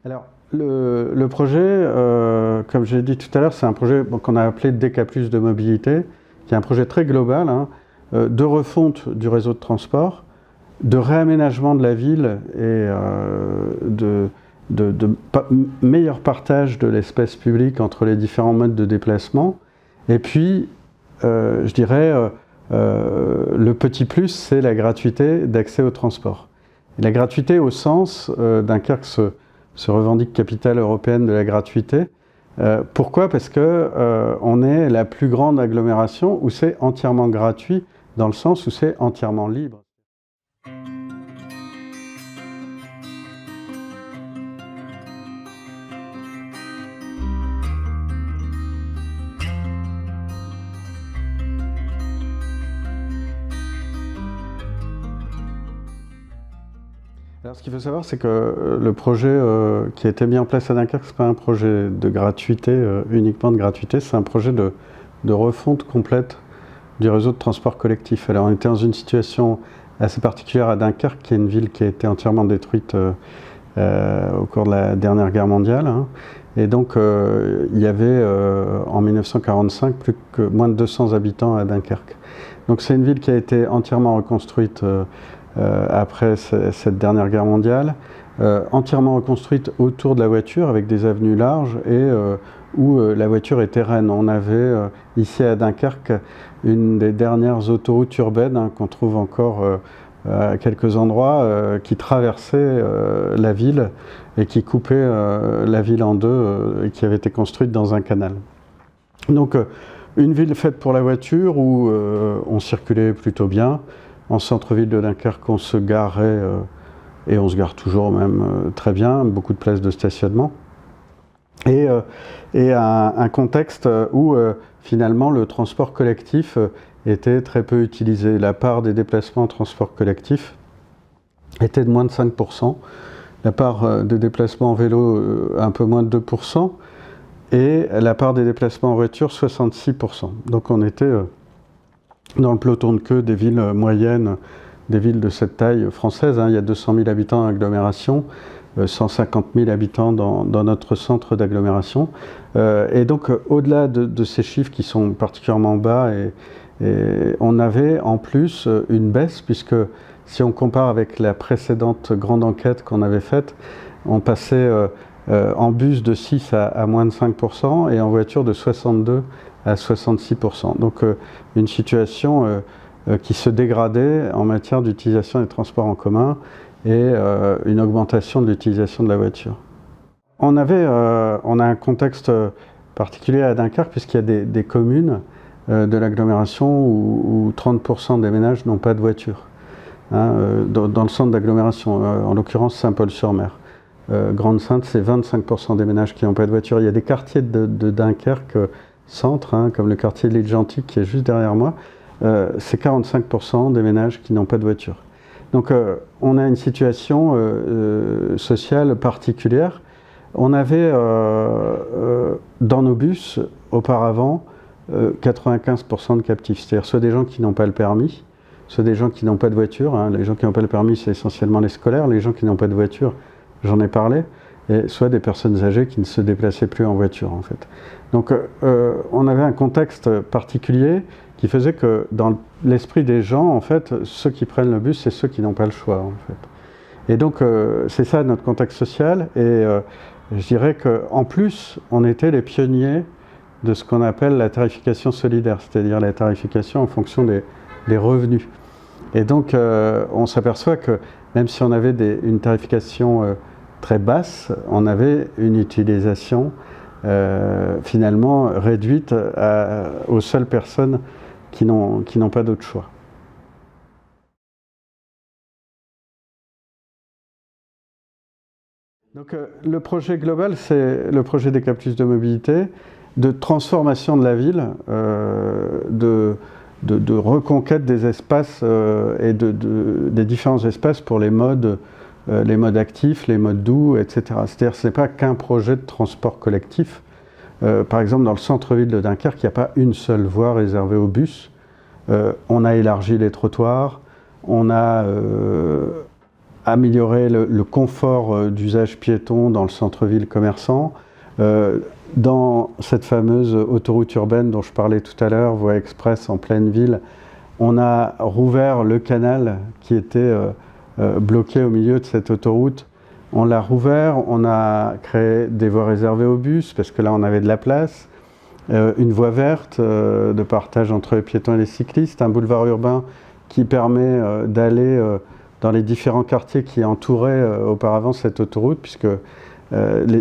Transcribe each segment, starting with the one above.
Alors, le projet, comme j'ai dit tout à l'heure, c'est un projet qu'on a appelé DK+ de mobilité, qui est un projet très global, hein, de refonte du réseau de transport, de réaménagement de la ville et de meilleur partage de l'espace public entre les différents modes de déplacement. Et puis, je dirais, le petit plus, c'est la gratuité d'accès au transport. Et la gratuité au sens, Dunkerque se revendique capitale européenne de la gratuité. Pourquoi? Parce qu'on est la plus grande agglomération où c'est entièrement gratuit, dans le sens où c'est entièrement libre. Alors, ce qu'il faut savoir, c'est que le projet qui a été mis en place à Dunkerque, ce n'est pas un projet de gratuité, uniquement de gratuité, c'est un projet de refonte complète du réseau de transport collectif. Alors, on était dans une situation assez particulière à Dunkerque, qui est une ville qui a été entièrement détruite au cours de la dernière guerre mondiale. Hein. Et donc, il y avait en 1945 moins de 200 habitants à Dunkerque. Donc, c'est une ville qui a été entièrement reconstruite après cette dernière guerre mondiale, entièrement reconstruite autour de la voiture avec des avenues larges et où la voiture était reine. On avait ici à Dunkerque une des dernières autoroutes urbaines hein, qu'on trouve encore à quelques endroits qui traversait la ville et qui coupait la ville en deux et qui avait été construite dans un canal. Donc une ville faite pour la voiture où on circulait plutôt bien. En centre-ville de Dunkerque, on se garait, et on se gare toujours même très bien, beaucoup de places de stationnement. Et un contexte où finalement le transport collectif était très peu utilisé. La part des déplacements en transport collectif était de moins de 5%, la part des déplacements en vélo un peu moins de 2%, et la part des déplacements en voiture 66%. Donc on était dans le peloton de queue des villes moyennes, des villes de cette taille française. Hein. Il y a 200 000 habitants d'agglomération, 150 000 habitants dans notre centre d'agglomération. Et donc, au-delà de ces chiffres qui sont particulièrement bas, et on avait en plus une baisse, puisque si on compare avec la précédente grande enquête qu'on avait faite, on passait en bus de 6 à moins de 5% et en voiture de 62 à 66%. Donc une situation qui se dégradait en matière d'utilisation des transports en commun et une augmentation de l'utilisation de la voiture. On a un contexte particulier à Dunkerque puisqu'il y a des communes de l'agglomération où 30% des ménages n'ont pas de voiture. Hein, dans le centre d'agglomération, en l'occurrence Saint-Paul-sur-Mer. Grande-Sainte, c'est 25% des ménages qui n'ont pas de voiture. Il y a des quartiers de Dunkerque centre, hein, comme le quartier de l'Île Gentille qui est juste derrière moi, c'est 45% des ménages qui n'ont pas de voiture. Donc on a une situation sociale particulière. On avait dans nos bus auparavant 95% de captifs, c'est-à-dire soit des gens qui n'ont pas le permis, soit des gens qui n'ont pas de voiture. Hein. Les gens qui n'ont pas le permis, c'est essentiellement les scolaires. Les gens qui n'ont pas de voiture, j'en ai parlé, et soit des personnes âgées qui ne se déplaçaient plus en voiture en fait. Donc on avait un contexte particulier qui faisait que dans l'esprit des gens, en fait, ceux qui prennent le bus, c'est ceux qui n'ont pas le choix en fait. Et donc c'est ça notre contexte social, et je dirais qu'en plus, on était les pionniers de ce qu'on appelle la tarification solidaire, c'est-à-dire la tarification en fonction des revenus. Et donc on s'aperçoit que même si on avait une tarification très basse, on avait une utilisation finalement réduite aux seules personnes qui n'ont pas d'autre choix. Donc le projet global, c'est le projet DK+ de mobilité, de transformation de la ville, de reconquête des espaces et des différents espaces pour les modes actifs, les modes doux, etc. C'est-à-dire que ce n'est pas qu'un projet de transport collectif. Par exemple, dans le centre-ville de Dunkerque, il n'y a pas une seule voie réservée aux bus. On a élargi les trottoirs, on a améliorer le confort d'usage piéton dans le centre-ville commerçant. Dans cette fameuse autoroute urbaine dont je parlais tout à l'heure, voie express en pleine ville, on a rouvert le canal qui était bloqué au milieu de cette autoroute. On l'a rouvert, on a créé des voies réservées aux bus, parce que là on avait de la place, une voie verte de partage entre les piétons et les cyclistes, un boulevard urbain qui permet d'aller dans les différents quartiers qui entouraient auparavant cette autoroute, puisque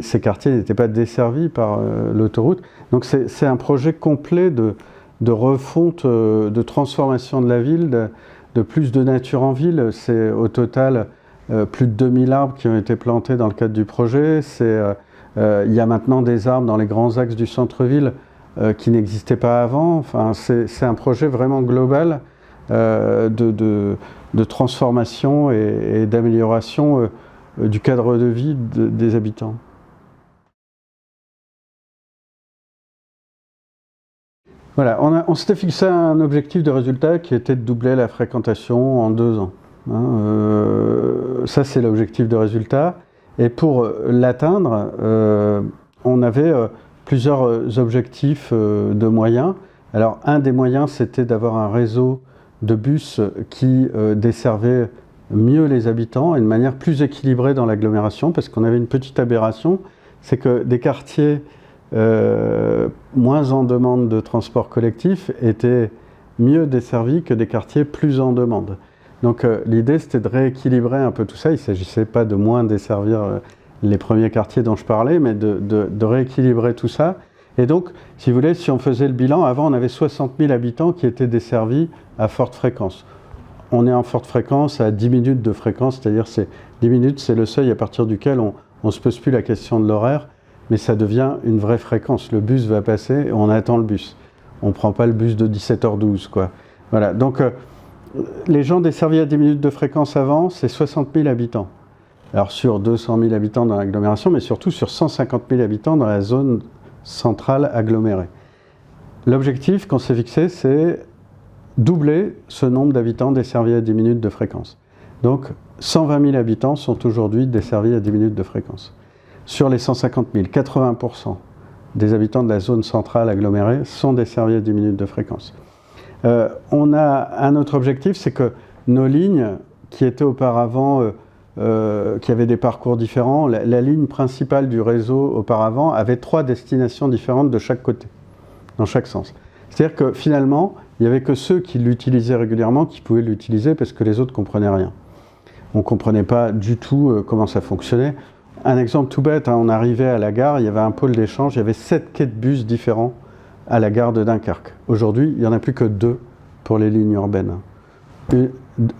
ces quartiers n'étaient pas desservis par l'autoroute. Donc c'est un projet complet de refonte, de transformation de la ville, de plus de nature en ville. C'est au total plus de 2000 arbres qui ont été plantés dans le cadre du projet. Il y a maintenant des arbres dans les grands axes du centre-ville qui n'existaient pas avant. Enfin, c'est un projet vraiment global de transformation et d'amélioration du cadre de vie des habitants. Voilà, on s'était fixé un objectif de résultat qui était de doubler la fréquentation en 2 ans. Ça, c'est l'objectif de résultat. Et pour l'atteindre, on avait plusieurs objectifs de moyens. Alors, un des moyens, c'était d'avoir un réseau de bus qui desservait mieux les habitants et de manière plus équilibrée dans l'agglomération, parce qu'on avait une petite aberration, c'est que des quartiers moins en demande de transport collectif étaient mieux desservis que des quartiers plus en demande. Donc l'idée, c'était de rééquilibrer un peu tout ça. Il ne s'agissait pas de moins desservir les premiers quartiers dont je parlais, mais de rééquilibrer tout ça. Et donc, si vous voulez, si on faisait le bilan, avant on avait 60 000 habitants qui étaient desservis à forte fréquence. On est en forte fréquence à 10 minutes de fréquence, c'est-à-dire 10 minutes, c'est le seuil à partir duquel on ne se pose plus la question de l'horaire, mais ça devient une vraie fréquence. Le bus va passer et on attend le bus. On ne prend pas le bus de 17h12, quoi. Voilà, donc les gens desservis à 10 minutes de fréquence avant, c'est 60 000 habitants. Alors sur 200 000 habitants dans l'agglomération, mais surtout sur 150 000 habitants dans la zone centrale agglomérée. L'objectif qu'on s'est fixé, c'est doubler ce nombre d'habitants desservis à 10 minutes de fréquence. Donc 120 000 habitants sont aujourd'hui desservis à 10 minutes de fréquence. Sur les 150 000, 80% des habitants de la zone centrale agglomérée sont desservis à 10 minutes de fréquence. On a un autre objectif, c'est que nos lignes qui étaient auparavant, qui avaient des parcours différents, la ligne principale du réseau auparavant avait 3 destinations différentes de chaque côté, dans chaque sens. C'est-à-dire que finalement, il n'y avait que ceux qui l'utilisaient régulièrement qui pouvaient l'utiliser parce que les autres ne comprenaient rien. On ne comprenait pas du tout comment ça fonctionnait. Un exemple tout bête, on arrivait à la gare, il y avait un pôle d'échange, il y avait 7 quais de bus différents à la gare de Dunkerque. Aujourd'hui, il n'y en a plus que 2 pour les lignes urbaines.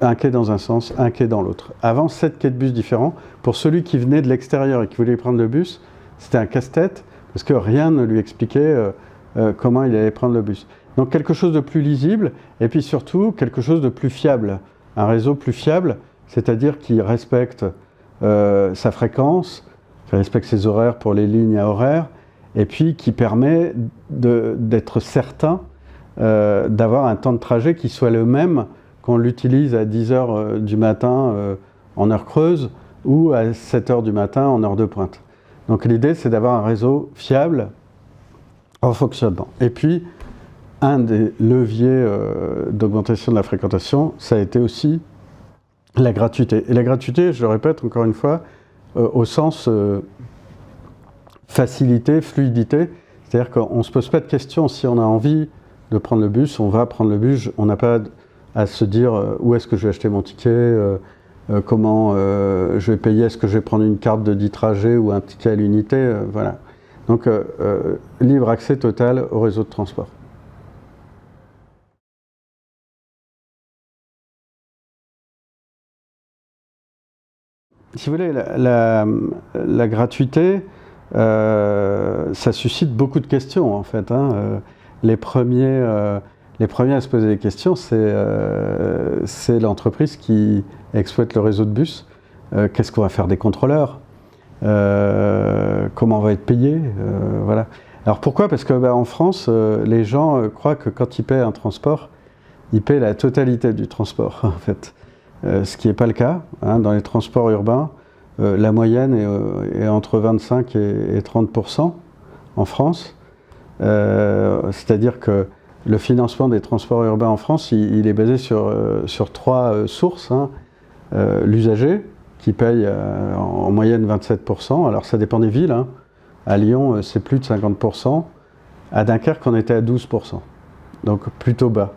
Un quai dans un sens, un quai dans l'autre. Avant, 7 quais de bus différents. Pour celui qui venait de l'extérieur et qui voulait prendre le bus, c'était un casse-tête parce que rien ne lui expliquait comment il allait prendre le bus. Donc quelque chose de plus lisible et puis surtout quelque chose de plus fiable. Un réseau plus fiable, c'est-à-dire qui respecte sa fréquence, qui respecte ses horaires pour les lignes à horaires et puis qui permet d'être certain d'avoir un temps de trajet qui soit le même qu'on l'utilise à 10h du matin en heure creuse ou à 7h du matin en heure de pointe. Donc l'idée, c'est d'avoir un réseau fiable en fonctionnement. Et puis, un des leviers d'augmentation de la fréquentation, ça a été aussi la gratuité. Et la gratuité, je le répète encore une fois, au sens facilité, fluidité, c'est-à-dire qu'on ne se pose pas de questions. Si on a envie de prendre le bus, on va prendre le bus, on n'a pas à se dire où est-ce que je vais acheter mon ticket, comment je vais payer, est-ce que je vais prendre une carte de 10 trajets ou un ticket à l'unité, voilà. Donc libre accès total au réseau de transport. Si vous voulez, la gratuité, ça suscite beaucoup de questions en fait. Les premiers à se poser des questions, c'est l'entreprise qui exploite le réseau de bus. Qu'est-ce qu'on va faire des contrôleurs? Comment on va être payé? Voilà. Alors pourquoi? Parce que en France, les gens croient que quand ils paient un transport, ils paient la totalité du transport en fait. ce qui n'est pas le cas. Hein, dans les transports urbains, la moyenne est entre 25 et 30% en France. C'est-à-dire que le financement des transports urbains en France, il est basé sur trois sources. Hein. L'usager, qui paye en moyenne 27%. Alors ça dépend des villes. Hein. À Lyon, c'est plus de 50%. À Dunkerque, on était à 12%. Donc plutôt bas.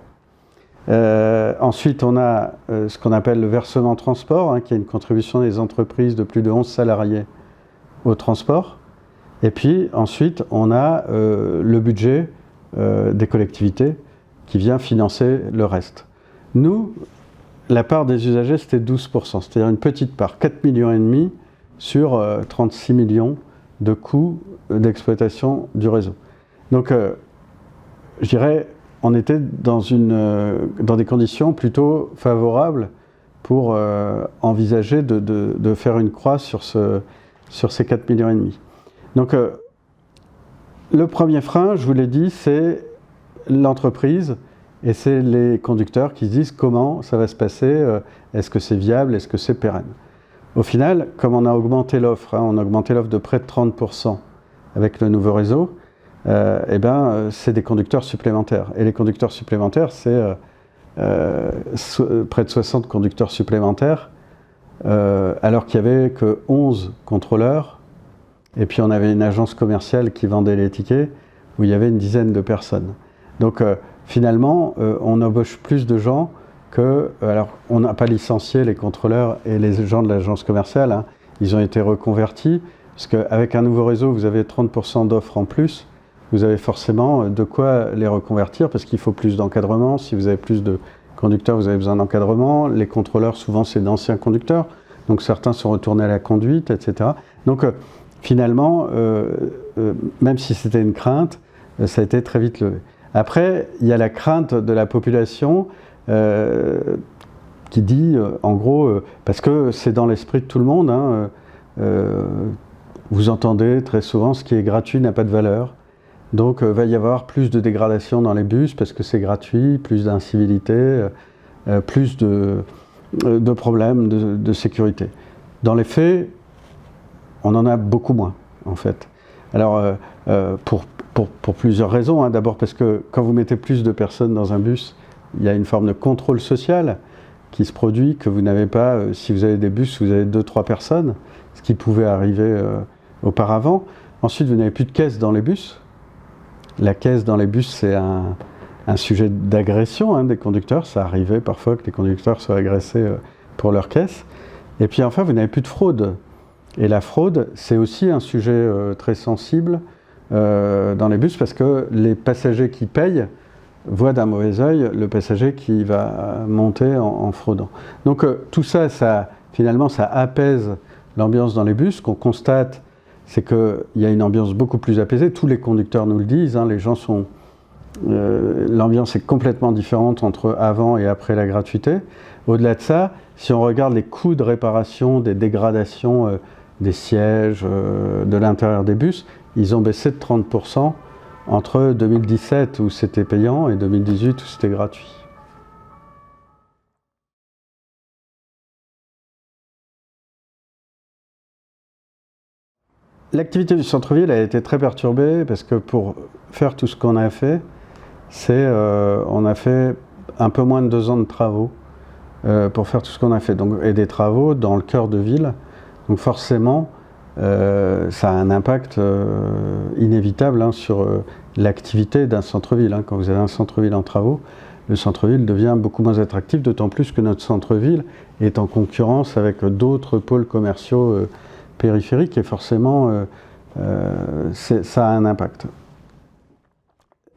Ensuite, on a ce qu'on appelle le versement transport, hein, qui est une contribution des entreprises de plus de 11 salariés au transport. Et puis ensuite, on a le budget des collectivités qui vient financer le reste. Nous, la part des usagers, c'était 12%, c'est-à-dire une petite part, 4,5 millions sur 36 millions de coûts d'exploitation du réseau. Donc, je dirais, on était dans des conditions plutôt favorables pour envisager de faire une croix sur ces 4,5 millions. Donc, le premier frein, je vous l'ai dit, c'est l'entreprise et c'est les conducteurs qui se disent comment ça va se passer, est-ce que c'est viable, est-ce que c'est pérenne. Au final, comme on a augmenté l'offre, hein, on a augmenté l'offre de près de 30% avec le nouveau réseau, c'est des conducteurs supplémentaires. Et les conducteurs supplémentaires, c'est près de 60 conducteurs supplémentaires, alors qu'il n'y avait que 11 contrôleurs. Et puis on avait une agence commerciale qui vendait les tickets, où il y avait une dizaine de personnes. Donc finalement, on embauche plus de gens que... Alors, on n'a pas licencié les contrôleurs et les gens de l'agence commerciale, hein. Ils ont été reconvertis, parce qu'avec un nouveau réseau, vous avez 30% d'offres en plus, vous avez forcément de quoi les reconvertir, parce qu'il faut plus d'encadrement. Si vous avez plus de conducteurs, vous avez besoin d'encadrement. Les contrôleurs, souvent, c'est d'anciens conducteurs, donc certains sont retournés à la conduite, etc. Donc, finalement, même si c'était une crainte, ça a été très vite levé. Après, il y a la crainte de la population qui dit, en gros, parce que c'est dans l'esprit de tout le monde, hein, vous entendez très souvent, ce qui est gratuit n'a pas de valeur. Donc, il va y avoir plus de dégradation dans les bus parce que c'est gratuit, plus d'incivilité, plus de problèmes de sécurité. Dans les faits, on en a beaucoup moins, en fait. Alors, pour plusieurs raisons. Hein. D'abord parce que quand vous mettez plus de personnes dans un bus, il y a une forme de contrôle social qui se produit que vous n'avez pas si vous avez des bus où vous avez 2-3 personnes, ce qui pouvait arriver auparavant. Ensuite, vous n'avez plus de caisse dans les bus. La caisse dans les bus, c'est un sujet d'agression, hein, des conducteurs. Ça arrivait parfois que les conducteurs soient agressés pour leur caisse. Et puis enfin, vous n'avez plus de fraude. Et la fraude, c'est aussi un sujet très sensible dans les bus, parce que les passagers qui payent voient d'un mauvais œil le passager qui va monter en fraudant. Donc tout ça, finalement, ça apaise l'ambiance dans les bus. Ce qu'on constate, c'est qu'il y a une ambiance beaucoup plus apaisée. Tous les conducteurs nous le disent, hein, les gens sont... l'ambiance est complètement différente entre avant et après la gratuité. Au-delà de ça, si on regarde les coûts de réparation, des dégradations des sièges, de l'intérieur des bus, ils ont baissé de 30% entre 2017 où c'était payant et 2018 où c'était gratuit. L'activité du centre-ville a été très perturbée parce que pour faire tout ce qu'on a fait, on a fait un peu moins de 2 ans de travaux pour faire tout ce qu'on a fait. Donc, et des travaux dans le cœur de ville. Donc forcément, ça a un impact inévitable, hein, sur l'activité d'un centre-ville. Hein. Quand vous avez un centre-ville en travaux, le centre-ville devient beaucoup moins attractif, d'autant plus que notre centre-ville est en concurrence avec d'autres pôles commerciaux périphériques, et forcément, ça a un impact.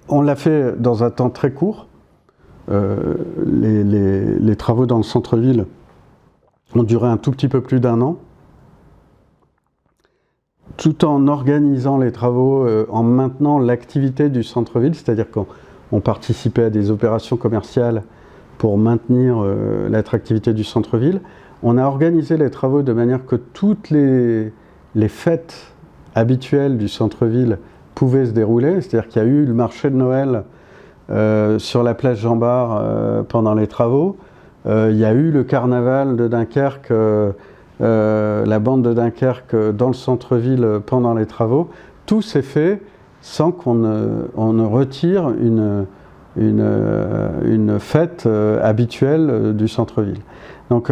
On l'a fait dans un temps très court. Les travaux dans le centre-ville ont duré un tout petit peu plus d'1 an. Tout en organisant les travaux, en maintenant l'activité du centre-ville, c'est-à-dire qu'on participait à des opérations commerciales pour maintenir l'attractivité du centre-ville. On a organisé les travaux de manière que toutes les fêtes habituelles du centre-ville pouvaient se dérouler, c'est-à-dire qu'il y a eu le marché de Noël sur la place Jean-Bart pendant les travaux. il y a eu le carnaval de Dunkerque, la bande de Dunkerque dans le centre-ville pendant les travaux. Tout s'est fait sans qu'on ne retire une fête habituelle du centre-ville. Donc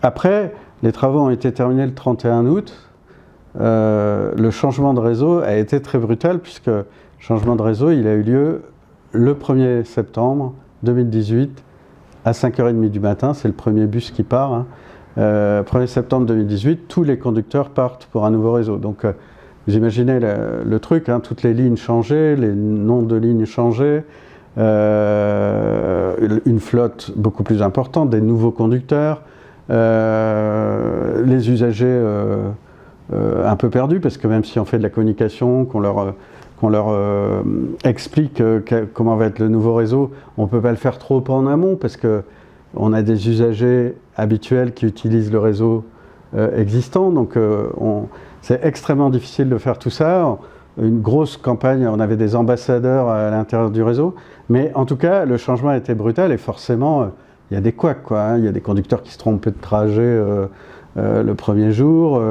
après, les travaux ont été terminés le 31 août. Le changement de réseau a été très brutal puisque le changement de réseau il a eu lieu le 1er septembre 2018 à 5h30 du matin. C'est le premier bus qui part. Hein. 1er septembre 2018, tous les conducteurs partent pour un nouveau réseau. Donc vous imaginez le truc, hein, toutes les lignes changeaient, les noms de lignes changeaient, une flotte beaucoup plus importante, des nouveaux conducteurs, les usagers un peu perdus, parce que même si on fait de la communication, qu'on leur explique comment va être le nouveau réseau, on ne peut pas le faire trop en amont, parce qu'on a des usagers habituels qui utilisent le réseau existant, donc c'est extrêmement difficile de faire tout ça. Une grosse campagne, on avait des ambassadeurs à l'intérieur du réseau, mais en tout cas, le changement a été brutal et forcément, il y a des couacs, quoi, hein. Il y a des conducteurs qui se trompaient de trajet le premier jour.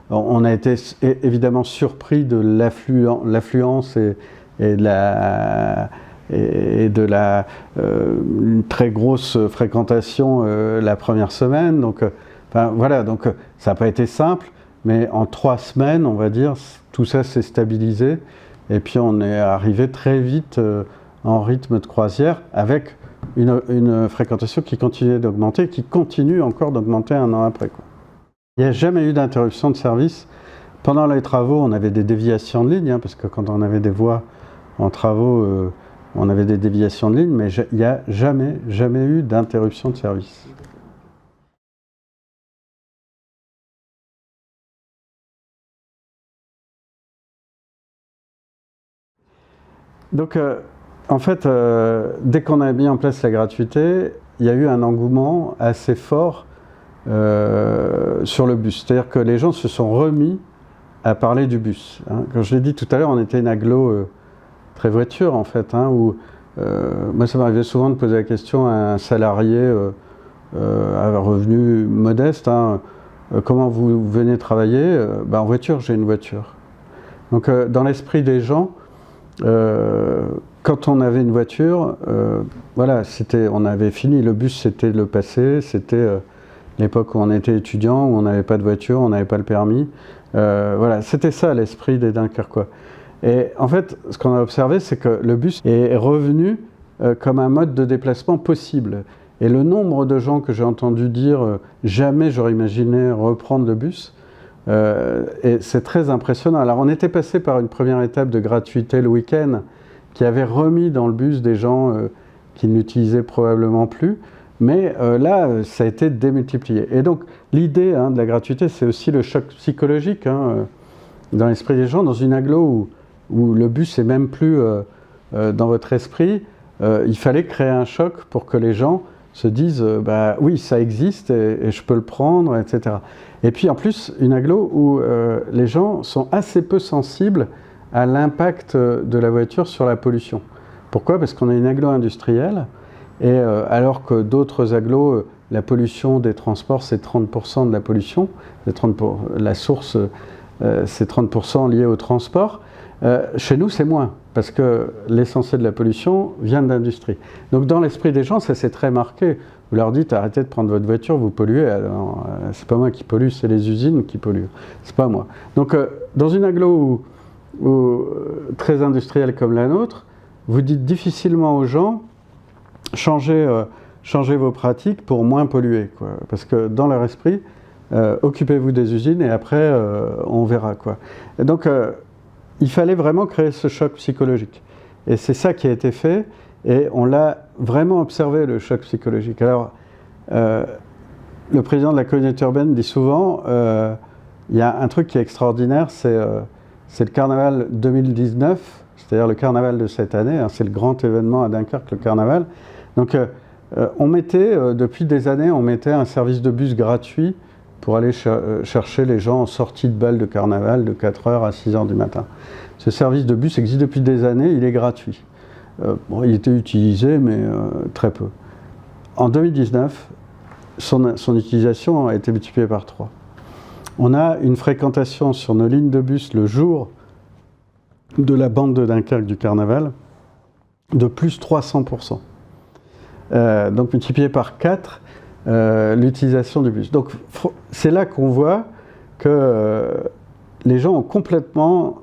On a été évidemment surpris de l'affluence et de la une très grosse fréquentation la première semaine. Donc, enfin, voilà, donc ça n'a pas été simple. Mais en 3 semaines, on va dire, tout ça s'est stabilisé. Et puis on est arrivé très vite en rythme de croisière avec une fréquentation qui continuait d'augmenter, qui continue encore d'augmenter 1 an après, quoi. Il n'y a jamais eu d'interruption de service. Pendant les travaux, on avait des déviations de ligne, hein, parce que quand on avait des voies en travaux, on avait des déviations de ligne, mais il n'y a jamais eu d'interruption de service. Donc, en fait, dès qu'on a mis en place la gratuité, il y a eu un engouement assez fort sur le bus. C'est-à-dire que les gens se sont remis à parler du bus. Hein. Comme je l'ai dit tout à l'heure, on était une agglo très voiture, en fait, hein, où moi, ça m'arrivait souvent de poser la question à un salarié à revenu modeste, hein, comment vous venez travailler? En voiture, j'ai une voiture. Donc, dans l'esprit des gens, quand on avait une voiture, voilà, on avait fini. Le bus, c'était le passé, c'était l'époque où on était étudiant, où on n'avait pas de voiture, on n'avait pas le permis. Voilà, c'était ça l'esprit des Dunkerquois. Et en fait, ce qu'on a observé, c'est que le bus est revenu comme un mode de déplacement possible. Et le nombre de gens que j'ai entendu dire jamais j'aurais imaginé reprendre le bus, et c'est très impressionnant. Alors on était passé par une première étape de gratuité le week-end qui avait remis dans le bus des gens qui ne l'utilisaient probablement plus, mais là ça a été démultiplié. Et donc l'idée de la gratuité, c'est aussi le choc psychologique dans l'esprit des gens. Dans une agglo où le bus n'est même plus dans votre esprit, il fallait créer un choc pour que les gens se disent oui, ça existe et je peux le prendre, etc. Et puis en plus, une agglo où les gens sont assez peu sensibles à l'impact de la voiture sur la pollution. Pourquoi? Parce qu'on a une agglo industrielle, et alors que d'autres agglos, la pollution des transports, c'est 30% de la pollution, la source, c'est 30% lié au transport. Chez nous, c'est moins, parce que l'essentiel de la pollution vient de l'industrie. Donc dans l'esprit des gens, ça s'est très marqué. Vous leur dites, arrêtez de prendre votre voiture, vous polluez. Alors, c'est pas moi qui pollue, c'est les usines qui polluent. C'est pas moi. Donc dans une agglo très industrielle comme la nôtre, vous dites difficilement aux gens, changez vos pratiques pour moins polluer, quoi. Parce que dans leur esprit, occupez-vous des usines et après, on verra, quoi. Et donc, il fallait vraiment créer ce choc psychologique. Et c'est ça qui a été fait, et on l'a vraiment observé, le choc psychologique. Alors, le président de la communauté urbaine dit souvent, il y a un truc qui est extraordinaire, c'est le carnaval 2019, c'est-à-dire le carnaval de cette année, hein, c'est le grand événement à Dunkerque, le carnaval. Donc, on mettait, depuis des années, on mettait un service de bus gratuit pour aller chercher les gens en sortie de bal de carnaval de 4h à 6h du matin. Ce service de bus existe depuis des années, il est gratuit. Il était utilisé, mais très peu. En 2019, son utilisation a été multipliée par 3. On a une fréquentation sur nos lignes de bus le jour de la bande de Dunkerque du Carnaval de plus 300%. Donc multiplié par 4 l'utilisation du bus. Donc c'est là qu'on voit que les gens ont complètement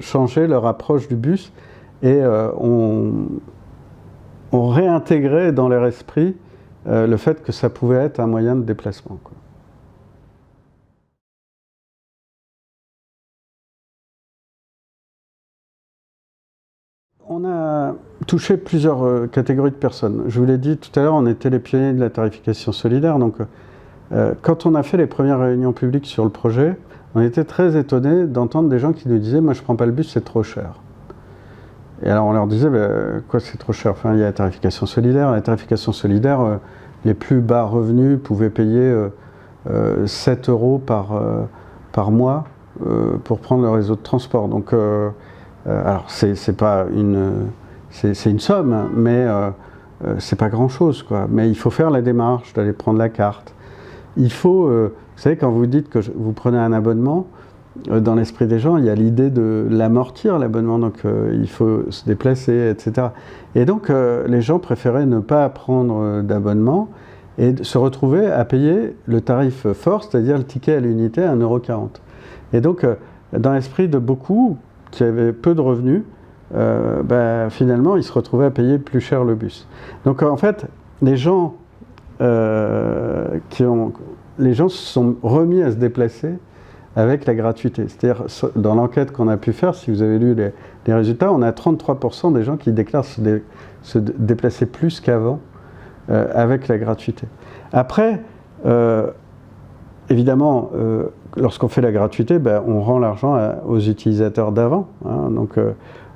changé leur approche du bus et ont réintégré dans leur esprit le fait que ça pouvait être un moyen de déplacement, quoi. On a touché plusieurs catégories de personnes. Je vous l'ai dit tout à l'heure, on était les pionniers de la tarification solidaire. Donc, quand on a fait les premières réunions publiques sur le projet, on était très étonnés d'entendre des gens qui nous disaient « Moi, je ne prends pas le bus, c'est trop cher ». Et alors, on leur disait « Quoi, c'est trop cher ?» Enfin, il y a la tarification solidaire. La tarification solidaire, les plus bas revenus pouvaient payer 7 € par mois pour prendre le réseau de transport. Donc, alors, c'est pas c'est une somme, mais c'est pas grand-chose, quoi. Mais il faut faire la démarche d'aller prendre la carte. Il faut, vous savez, quand vous dites que vous prenez un abonnement, dans l'esprit des gens, il y a l'idée de l'amortir, l'abonnement, donc il faut se déplacer, etc. Et donc, les gens préféraient ne pas prendre d'abonnement et se retrouver à payer le tarif fort, c'est-à-dire le ticket à l'unité à 1,40 €. Et donc, dans l'esprit de beaucoup qui avaient peu de revenus, finalement, ils se retrouvaient à payer plus cher le bus. Donc, en fait, les gens se sont remis à se déplacer avec la gratuité. C'est-à-dire, dans l'enquête qu'on a pu faire, si vous avez lu les résultats, on a 33% des gens qui déclarent se déplacer plus qu'avant avec la gratuité. Après, évidemment, lorsqu'on fait la gratuité, on rend l'argent aux utilisateurs d'avant. Hein, donc,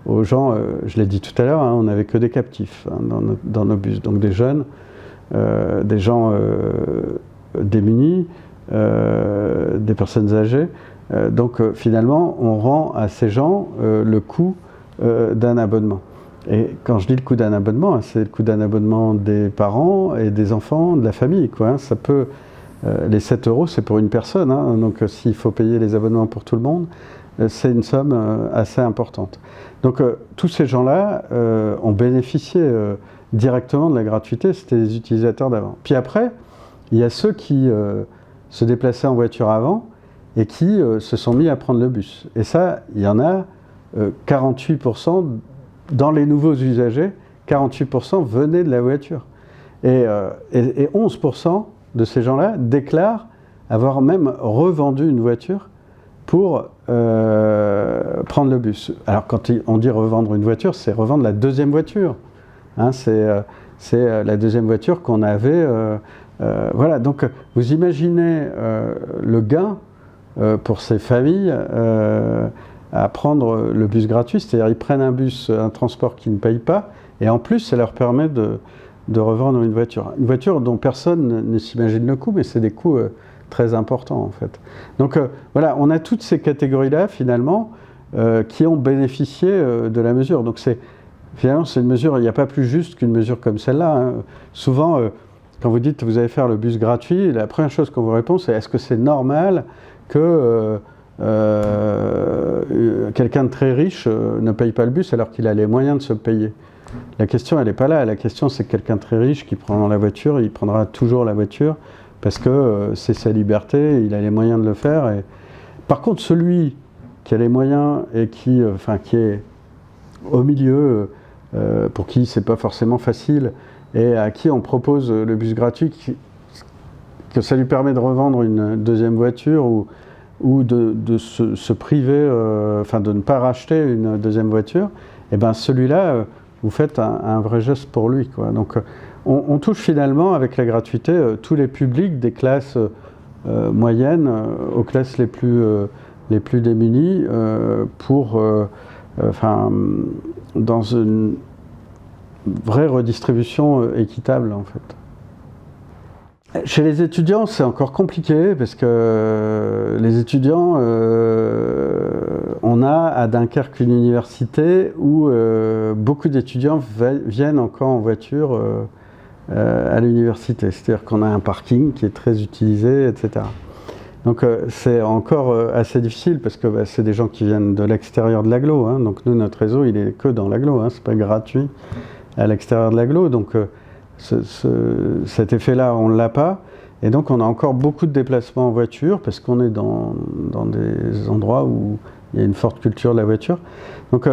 aux gens, je l'ai dit tout à l'heure, hein, on n'avait que des captifs hein, dans nos bus. Donc des jeunes, des gens démunis, des personnes âgées. Donc finalement, on rend à ces gens le coût d'un abonnement. Et quand je dis le coût d'un abonnement, c'est le coût d'un abonnement des parents et des enfants, de la famille, quoi, hein. Ça peut, les 7 €, c'est pour une personne, hein, donc s'il faut payer les abonnements pour tout le monde, c'est une somme assez importante. Donc tous ces gens-là ont bénéficié directement de la gratuité, c'était les utilisateurs d'avant. Puis après, il y a ceux qui se déplaçaient en voiture avant et qui se sont mis à prendre le bus. Et ça, il y en a 48% dans les nouveaux usagers, 48% venaient de la voiture. Et 11% de ces gens-là déclarent avoir même revendu une voiture pour prendre le bus. Alors quand on dit revendre une voiture, c'est revendre la deuxième voiture. Hein, c'est la deuxième voiture qu'on avait. Voilà, donc vous imaginez le gain pour ces familles à prendre le bus gratuit, c'est-à-dire ils prennent un transport qui ne paye pas, et en plus ça leur permet de revendre une voiture dont personne ne s'imagine le coût, mais c'est des coûts très importants en fait. Donc voilà, on a toutes ces catégories-là finalement qui ont bénéficié de la mesure. Donc finalement c'est une mesure, il n'y a pas plus juste qu'une mesure comme celle-là. Hein. Souvent, quand vous dites que vous allez faire le bus gratuit, la première chose qu'on vous répond c'est est-ce que c'est normal que quelqu'un de très riche ne paye pas le bus alors qu'il a les moyens de se payer. La question, elle n'est pas là. La question, c'est que quelqu'un de très riche qui prend la voiture, il prendra toujours la voiture parce que c'est sa liberté, il a les moyens de le faire. Et... Par contre, celui qui a les moyens et qui est au milieu, pour qui c'est pas forcément facile, et à qui on propose le bus gratuit, que ça lui permet de revendre une deuxième voiture ou de se priver, de ne pas racheter une deuxième voiture, et bien celui-là, vous faites un vrai geste pour lui, quoi. Donc on touche finalement avec la gratuité tous les publics des classes moyennes aux classes les plus démunies dans une vraie redistribution équitable en fait. Chez les étudiants, c'est encore compliqué parce que les étudiants, on a à Dunkerque une université où beaucoup d'étudiants viennent encore en voiture à l'université. C'est-à-dire qu'on a un parking qui est très utilisé, etc. Donc c'est encore assez difficile parce que c'est des gens qui viennent de l'extérieur de l'agglo. Hein. Donc nous, notre réseau, il est que dans l'agglo. Hein. C'est pas gratuit à l'extérieur de l'agglo. Donc cet effet-là, on ne l'a pas. Et donc on a encore beaucoup de déplacements en voiture parce qu'on est dans des endroits où il y a une forte culture de la voiture. Donc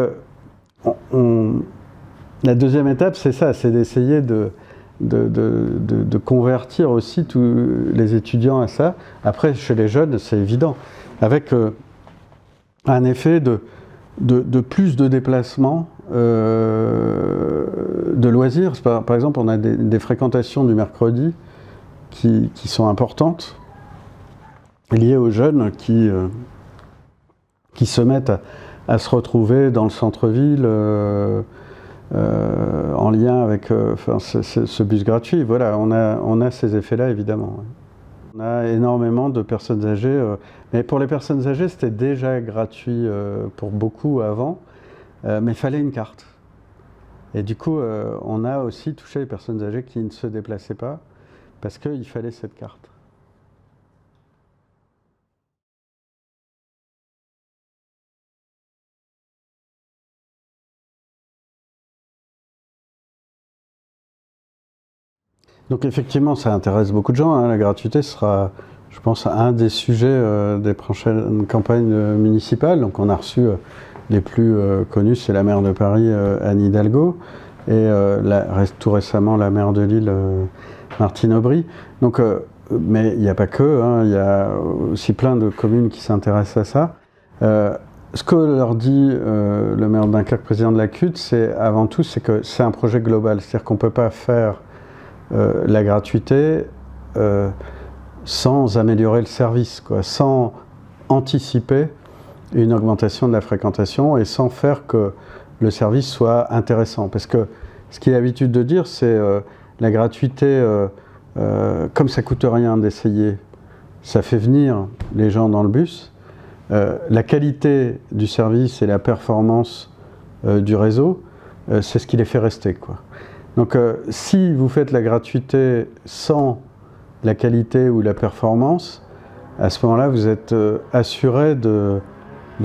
la deuxième étape, c'est ça, c'est d'essayer de convertir aussi tous les étudiants à ça. Après, chez les jeunes, c'est évident, avec un effet de plus de déplacements, de loisirs. Par exemple, on a des fréquentations du mercredi qui sont importantes, liées aux jeunes qui se mettent à se retrouver dans le centre-ville, en lien avec ce bus gratuit. Voilà, on a ces effets-là, évidemment. On a énormément de personnes âgées, mais pour les personnes âgées, c'était déjà gratuit pour beaucoup avant, mais il fallait une carte. Et du coup, on a aussi touché les personnes âgées qui ne se déplaçaient pas, parce qu'il fallait cette carte. Donc effectivement, ça intéresse beaucoup de gens. Hein. La gratuité sera, je pense, un des sujets des prochaines campagnes municipales. Donc on a reçu les plus connus, c'est la maire de Paris, Anne Hidalgo, et tout récemment la maire de Lille, Martine Aubry. Donc, mais il n'y a pas que, hein, il y a aussi plein de communes qui s'intéressent à ça. Ce que leur dit le maire de Dunkerque, président de la CUT, c'est avant tout, c'est que c'est un projet global. C'est-à-dire qu'on ne peut pas faire la gratuité sans améliorer le service, quoi, sans anticiper une augmentation de la fréquentation et sans faire que le service soit intéressant. Parce que ce qu'il a l'habitude de dire, c'est la gratuité, comme ça ne coûte rien d'essayer, ça fait venir les gens dans le bus. La qualité du service et la performance du réseau, c'est ce qui les fait rester, quoi. Donc si vous faites la gratuité sans la qualité ou la performance, à ce moment-là, vous êtes assuré de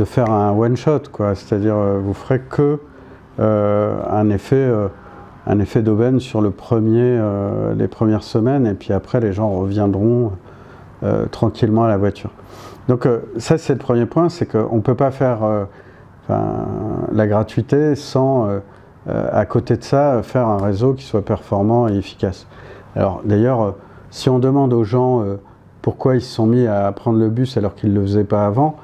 faire un one-shot, quoi. C'est-à-dire vous ferez que un effet d'aubaine sur les premières semaines, et puis après les gens reviendront tranquillement à la voiture. Donc ça, c'est le premier point, c'est qu'on ne peut pas faire la gratuité sans... à côté de ça, faire un réseau qui soit performant et efficace. Alors d'ailleurs, si on demande aux gens pourquoi ils se sont mis à prendre le bus alors qu'ils ne le faisaient pas avant,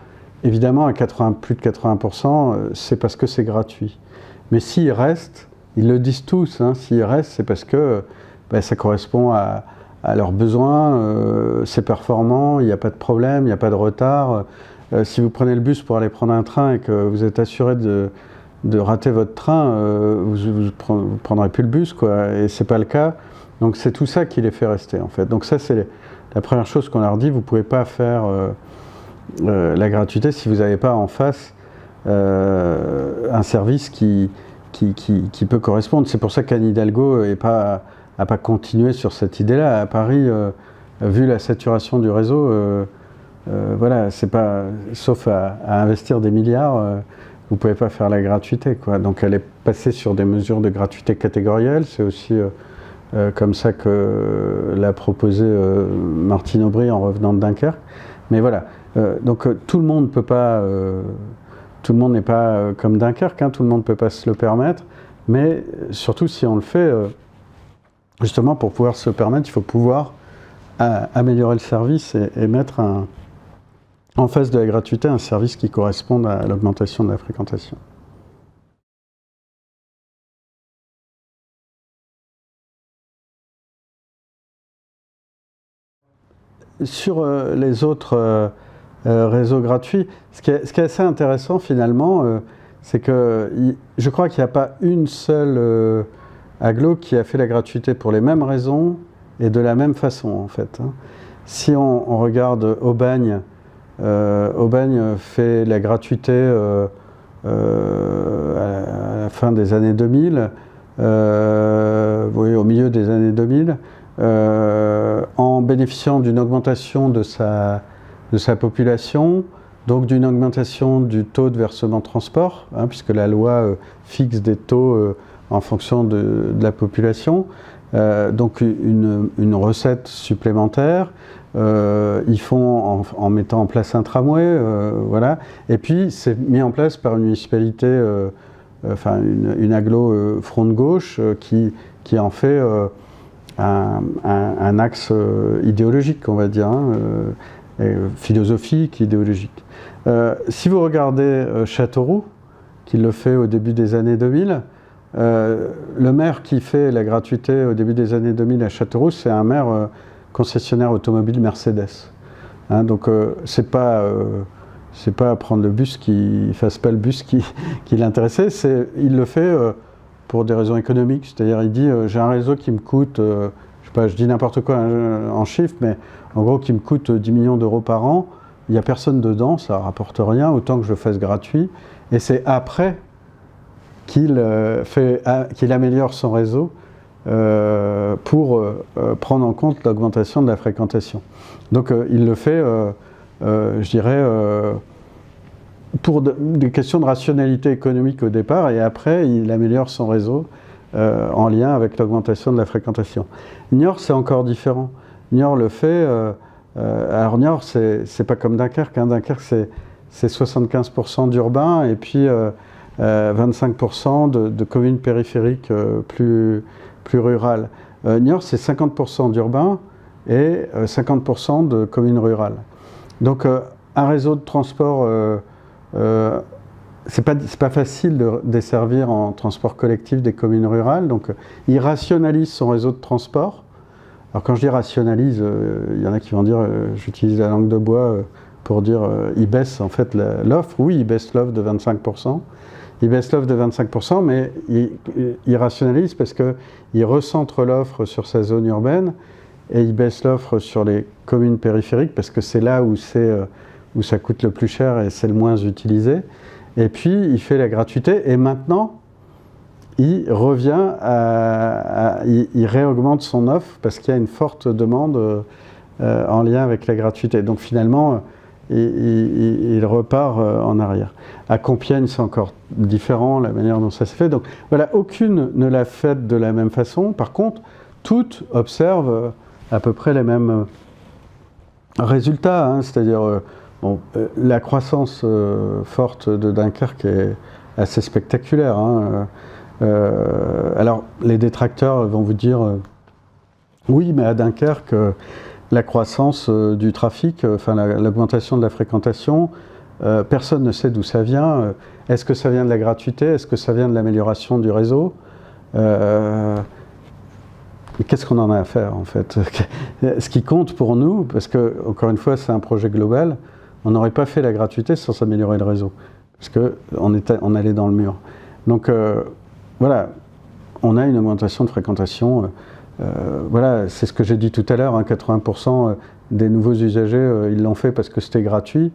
évidemment à plus de 80%, c'est parce que c'est gratuit. Mais s'ils restent, ils le disent tous, hein, s'ils restent, c'est parce que ça correspond à leurs besoins, c'est performant, il n'y a pas de problème, il n'y a pas de retard. Si vous prenez le bus pour aller prendre un train et que vous êtes assuré de rater votre train, vous ne prendrez plus le bus, quoi, et c'est pas le cas. Donc c'est tout ça qui les fait rester, en fait. Donc ça, c'est la première chose qu'on leur dit, vous ne pouvez pas faire la gratuité si vous n'avez pas en face un service qui peut correspondre. C'est pour ça qu'Anne Hidalgo n'a pas continué sur cette idée-là. À Paris, vu la saturation du réseau, voilà, c'est pas, sauf à investir des milliards, vous ne pouvez pas faire la gratuité, quoi. Donc elle est passée sur des mesures de gratuité catégorielle. C'est aussi comme ça que l'a proposé Martine Aubry en revenant de Dunkerque. Mais voilà, donc tout le monde peut pas, tout le monde n'est pas comme Dunkerque, hein, tout le monde ne peut pas se le permettre. Mais surtout si on le fait, justement pour pouvoir se le permettre, il faut pouvoir améliorer le service et mettre en face de la gratuité un service qui corresponde à l'augmentation de la fréquentation. Sur les autres réseaux gratuits, ce qui est assez intéressant finalement, c'est que je crois qu'il n'y a pas une seule agglo qui a fait la gratuité pour les mêmes raisons et de la même façon, en fait. Hein. Si on regarde Aubagne, Aubagne fait la gratuité à la fin des années 2000. oui, au milieu des années 2000, en bénéficiant d'une augmentation de sa population, donc d'une augmentation du taux de versement transport, hein, puisque la loi fixe des taux en fonction de la population, donc une recette supplémentaire. Ils font en mettant en place un tramway, voilà. Et puis c'est mis en place par une municipalité, enfin une agglo front de gauche qui en fait un axe idéologique, on va dire, hein, philosophique, idéologique. Si vous regardez Châteauroux, qui le fait au début des années 2000, le maire qui fait la gratuité au début des années 2000 à Châteauroux, c'est un maire concessionnaire automobile Mercedes. Hein, donc c'est pas prendre le bus c'est pas le bus qui l'intéressait, il le fait pour des raisons économiques, c'est-à-dire il dit j'ai un réseau qui me coûte, je sais pas, je dis n'importe quoi en chiffres, mais en gros qui me coûte 10 millions d'euros par an, il n'y a personne dedans, ça ne rapporte rien, autant que je le fasse gratuit, et c'est après qu'il améliore son réseau pour prendre en compte l'augmentation de la fréquentation. Donc il le fait, je dirais, pour des questions de rationalité économique au départ, et après il améliore son réseau en lien avec l'augmentation de la fréquentation. Niort, c'est encore différent. Niort le fait, alors Niort, c'est pas comme Dunkerque, hein. Dunkerque c'est 75% d'urbain et puis 25% de communes périphériques plus rurales. Niort, c'est 50% d'urbain et 50% de communes rurales. Donc un réseau de transport, c'est pas facile de desservir en transport collectif des communes rurales, donc il rationalise son réseau de transport. Alors quand je dis rationalise, il y en a qui vont dire, j'utilise la langue de bois pour dire, il baisse en fait l'offre. Oui, il baisse l'offre de 25%. Il baisse l'offre de 25%, mais il rationalise parce qu'il recentre l'offre sur sa zone urbaine et il baisse l'offre sur les communes périphériques parce que c'est là où ça coûte le plus cher et c'est le moins utilisé. Et puis il fait la gratuité et maintenant il revient il réaugmente son offre parce qu'il y a une forte demande en lien avec la gratuité. Donc finalement, il repart en arrière. À Compiègne, c'est encore différent, la manière dont ça s'est fait. Donc voilà, aucune ne l'a fait de la même façon. Par contre, toutes observent à peu près les mêmes résultats, hein, c'est-à-dire la croissance forte de Dunkerque est assez spectaculaire, hein. Alors, les détracteurs vont vous dire oui, mais à Dunkerque, la croissance du trafic, enfin l'augmentation de la fréquentation, personne ne sait d'où ça vient. Est-ce que ça vient de la gratuité? Est-ce que ça vient de l'amélioration du réseau? Mais qu'est-ce qu'on en a à faire en fait? Ce qui compte pour nous, parce que, encore une fois, c'est un projet global, on n'aurait pas fait la gratuité sans s'améliorer le réseau, parce qu'on allait dans le mur. Donc, voilà, on a une augmentation de fréquentation. Voilà, c'est ce que j'ai dit tout à l'heure, hein, 80% des nouveaux usagers, ils l'ont fait parce que c'était gratuit.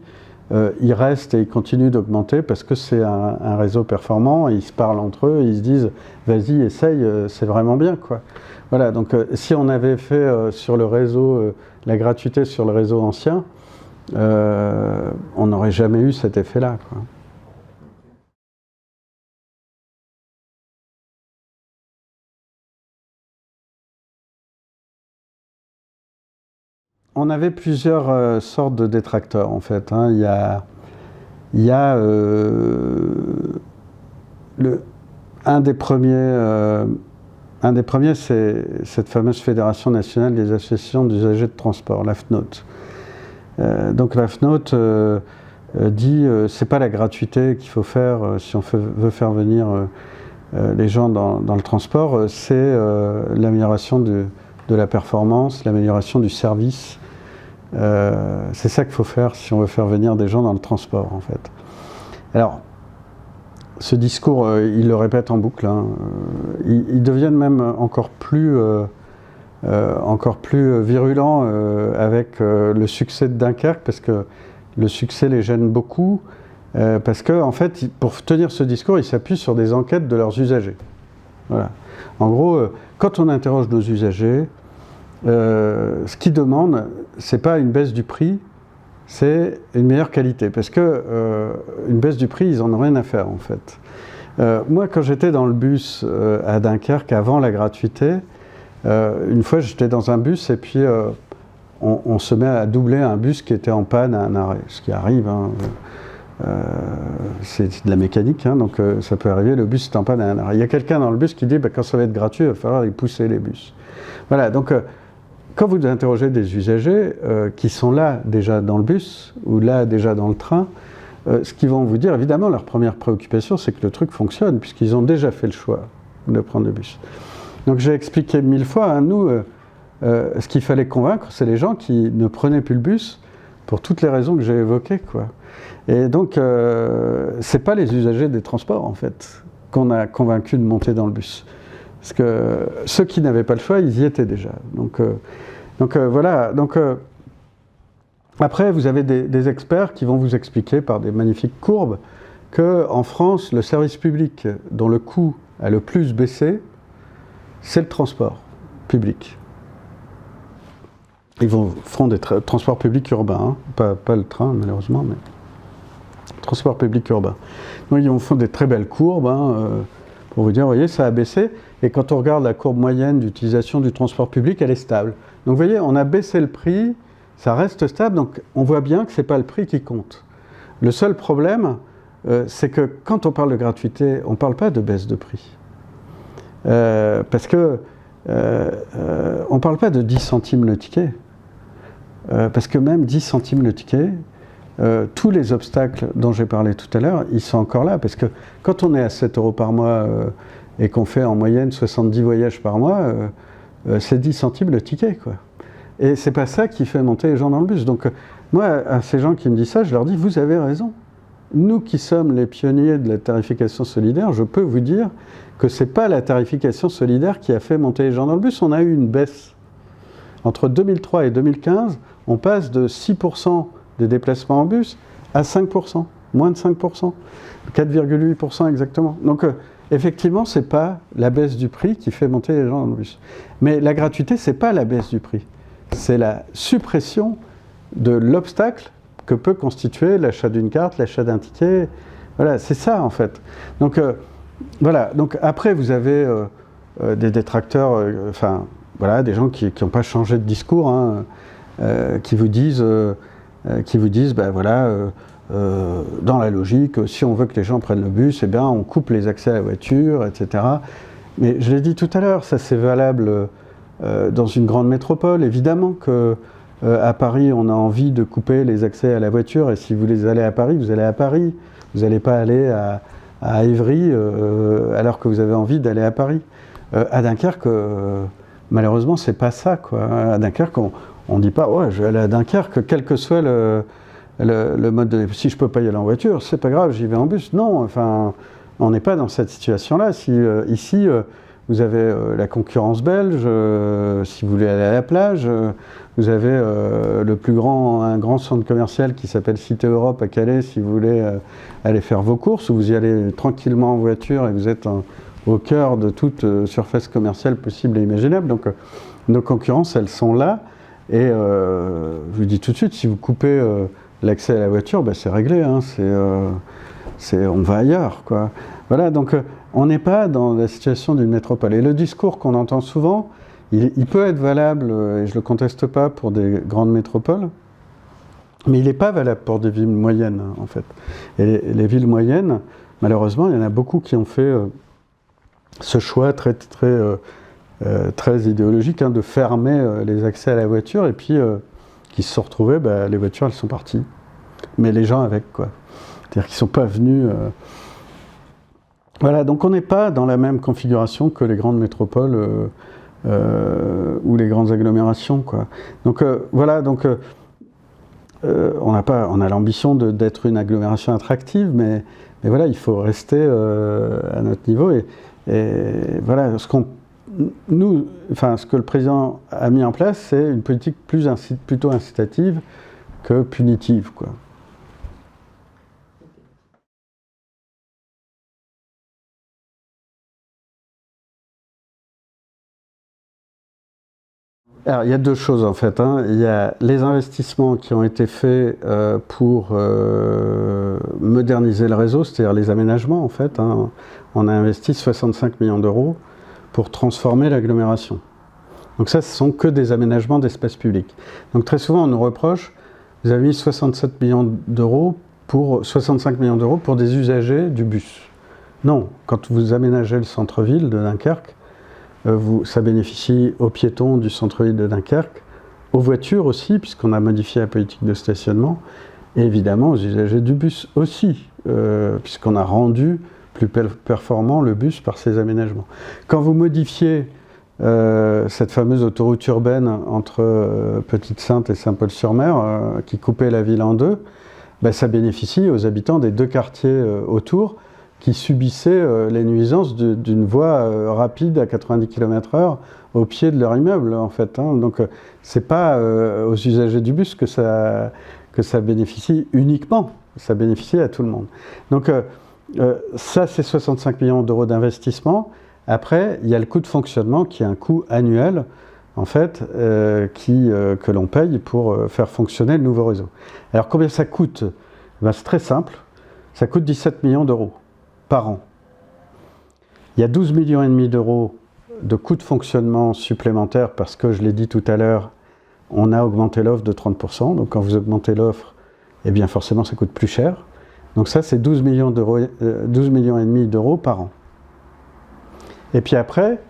Ils restent et ils continuent d'augmenter parce que c'est un réseau performant. Ils se parlent entre eux, ils se disent « vas-y, essaye, c'est vraiment bien, quoi ». Voilà, donc si on avait fait sur le réseau, la gratuité sur le réseau ancien, on n'aurait jamais eu cet effet-là, quoi. On avait plusieurs sortes de détracteurs, en fait, hein. Il y a un des premiers, c'est cette fameuse Fédération nationale des associations d'usagers de transport, la FNOT. Donc la FNOT dit c'est pas la gratuité qu'il faut faire si on veut faire venir les gens dans le transport, c'est l'amélioration de la performance, l'amélioration du service. C'est ça qu'il faut faire si on veut faire venir des gens dans le transport, en fait. Alors, ce discours, il le répète en boucle, hein. Ils deviennent même encore plus virulents avec le succès de Dunkerque, parce que le succès les gêne beaucoup, parce que, en fait, pour tenir ce discours, ils s'appuient sur des enquêtes de leurs usagers. Voilà. En gros, quand on interroge nos usagers, ce qu'ils demandent, c'est pas une baisse du prix, c'est une meilleure qualité. Parce que une baisse du prix, ils en ont rien à faire, en fait. Moi, quand j'étais dans le bus à Dunkerque, avant la gratuité, une fois, j'étais dans un bus et puis on se met à doubler un bus qui était en panne à un arrêt. Ce qui arrive, hein, c'est de la mécanique, hein, donc ça peut arriver, le bus est en panne à un arrêt. Il y a quelqu'un dans le bus qui dit, quand ça va être gratuit, il va falloir y pousser les bus. Voilà, donc quand vous interrogez des usagers qui sont là déjà dans le bus ou là déjà dans le train, ce qu'ils vont vous dire, évidemment, leur première préoccupation, c'est que le truc fonctionne, puisqu'ils ont déjà fait le choix de prendre le bus. Donc j'ai expliqué 1000 fois, hein, nous, ce qu'il fallait convaincre, c'est les gens qui ne prenaient plus le bus pour toutes les raisons que j'ai évoquées, quoi. Et donc, c'est pas les usagers des transports, en fait, qu'on a convaincu de monter dans le bus. Parce que ceux qui n'avaient pas le choix, ils y étaient déjà. Donc voilà. Donc, après, vous avez des experts qui vont vous expliquer par des magnifiques courbes qu'en France, le service public dont le coût a le plus baissé, c'est le transport public. Ils feront des transports publics urbains, hein, pas le train malheureusement, mais transport public urbain. Donc ils font des très belles courbes, hein, pour vous dire, vous voyez, ça a baissé. Et quand on regarde la courbe moyenne d'utilisation du transport public, elle est stable. Donc vous voyez, on a baissé le prix, ça reste stable, donc on voit bien que ce n'est pas le prix qui compte. Le seul problème, c'est que quand on parle de gratuité, on ne parle pas de baisse de prix. Parce que on ne parle pas de 10 centimes le ticket. Parce que même 10 centimes le ticket, tous les obstacles dont j'ai parlé tout à l'heure, ils sont encore là. Parce que quand on est à 7 € par mois et qu'on fait en moyenne 70 voyages par mois, c'est 10 centimes le ticket, quoi. Et c'est pas ça qui fait monter les gens dans le bus. Donc moi, à ces gens qui me disent ça, je leur dis, vous avez raison. Nous qui sommes les pionniers de la tarification solidaire, je peux vous dire que ce n'est pas la tarification solidaire qui a fait monter les gens dans le bus. On a eu une baisse. Entre 2003 et 2015, on passe de 6% des déplacements en bus à 5%, moins de 5%, 4,8% exactement. Donc effectivement, ce n'est pas la baisse du prix qui fait monter les gens dans le bus. Mais la gratuité, ce n'est pas la baisse du prix. C'est la suppression de l'obstacle que peut constituer l'achat d'une carte, l'achat d'un ticket. Voilà, c'est ça en fait. Donc voilà. Donc après, vous avez des détracteurs, enfin voilà, des gens qui n'ont pas changé de discours, hein, qui vous disent, ben voilà, dans la logique, si on veut que les gens prennent le bus, eh bien on coupe les accès à la voiture, etc. Mais je l'ai dit tout à l'heure, ça c'est valable dans une grande métropole. Évidemment que à Paris, on a envie de couper les accès à la voiture, et si vous voulez aller à Paris, vous allez à Paris. Vous n'allez pas aller à Évry alors que vous avez envie d'aller à Paris. À Dunkerque, malheureusement, c'est pas ça, quoi. À Dunkerque, on ne dit pas, ouais, je vais aller à Dunkerque, quel que soit le mode de... Si je peux pas y aller en voiture, c'est pas grave, j'y vais en bus. Non, enfin, on n'est pas dans cette situation-là. Si ici, vous avez la concurrence belge, si vous voulez aller à la plage, vous avez un grand centre commercial qui s'appelle Cité Europe à Calais, si vous voulez aller faire vos courses, vous y allez tranquillement en voiture et vous êtes au cœur de toute surface commerciale possible et imaginable. Donc nos concurrences, elles sont là. Et je vous dis tout de suite, si vous coupez l'accès à la voiture, ben, c'est réglé, hein, on va ailleurs, quoi. Voilà, donc on n'est pas dans la situation d'une métropole. Et le discours qu'on entend souvent, il peut être valable, et je ne le conteste pas, pour des grandes métropoles, mais il n'est pas valable pour des villes moyennes, en fait. Et les villes moyennes, malheureusement, il y en a beaucoup qui ont fait ce choix très idéologique, hein, de fermer les accès à la voiture, et puis qui se sont retrouvés, les voitures, elles sont parties. Mais les gens avec, quoi. C'est-à-dire qu'ils ne sont pas venus... Voilà, donc on n'est pas dans la même configuration que les grandes métropoles ou les grandes agglomérations, quoi. Donc voilà, donc on a l'ambition d'être une agglomération attractive, mais voilà, il faut rester à notre niveau. Et voilà, ce que le président a mis en place, c'est une politique plutôt incitative que punitive, quoi. Alors, il y a deux choses en fait, hein. Il y a les investissements qui ont été faits pour moderniser le réseau, c'est-à-dire les aménagements en fait, hein. On a investi 65 millions d'euros pour transformer l'agglomération. Donc ça, ce sont que des aménagements d'espace public. Donc très souvent, on nous reproche, vous avez mis 65 millions d'euros pour des usagers du bus. Non, quand vous aménagez le centre-ville de Dunkerque, ça bénéficie aux piétons du centre-ville de Dunkerque, aux voitures aussi, puisqu'on a modifié la politique de stationnement, et évidemment aux usagers du bus aussi, puisqu'on a rendu plus performant le bus par ces aménagements. Quand vous modifiez cette fameuse autoroute urbaine entre Petite-Sainte et Saint-Paul-sur-Mer, qui coupait la ville en deux, ben, ça bénéficie aux habitants des deux quartiers autour, qui subissaient les nuisances d'une voie rapide à 90 km/h au pied de leur immeuble, en fait, hein. Donc, c'est pas aux usagers du bus que ça bénéficie uniquement, ça bénéficie à tout le monde. Donc, ça, c'est 65 millions d'euros d'investissement. Après, il y a le coût de fonctionnement, qui est un coût annuel, en fait, que l'on paye pour faire fonctionner le nouveau réseau. Alors, combien ça coûte? Ben, c'est très simple, ça coûte 17 millions d'euros. Par an. Il y a 12,5 millions d'euros de coûts de fonctionnement supplémentaires parce que, je l'ai dit tout à l'heure, on a augmenté l'offre de 30%. Donc quand vous augmentez l'offre, eh bien forcément ça coûte plus cher. Donc ça, c'est 12,5 millions d'euros par an. Et puis après,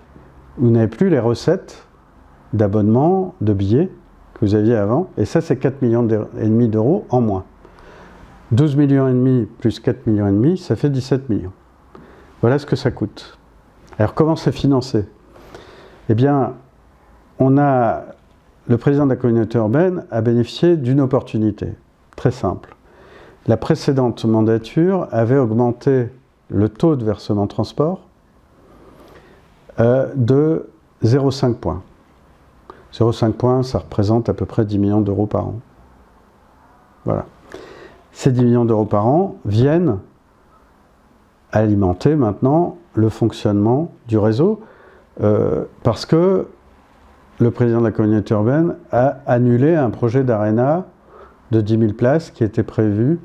vous n'avez plus les recettes d'abonnement, de billets que vous aviez avant. Et ça, c'est 4,5 millions d'euros en moins. 12,5 millions plus 4,5 millions, ça fait 17 millions. Voilà ce que ça coûte. Alors comment c'est financé? Eh bien, le président de la communauté urbaine a bénéficié d'une opportunité, très simple. La précédente mandature avait augmenté le taux de versement transport de 0,5 points. 0,5 points, ça représente à peu près 10 millions d'euros par an. Voilà. Ces 10 millions d'euros par an viennent alimenter maintenant le fonctionnement du réseau parce que le président de la communauté urbaine a annulé un projet d'aréna de 10 000 places qui était prévu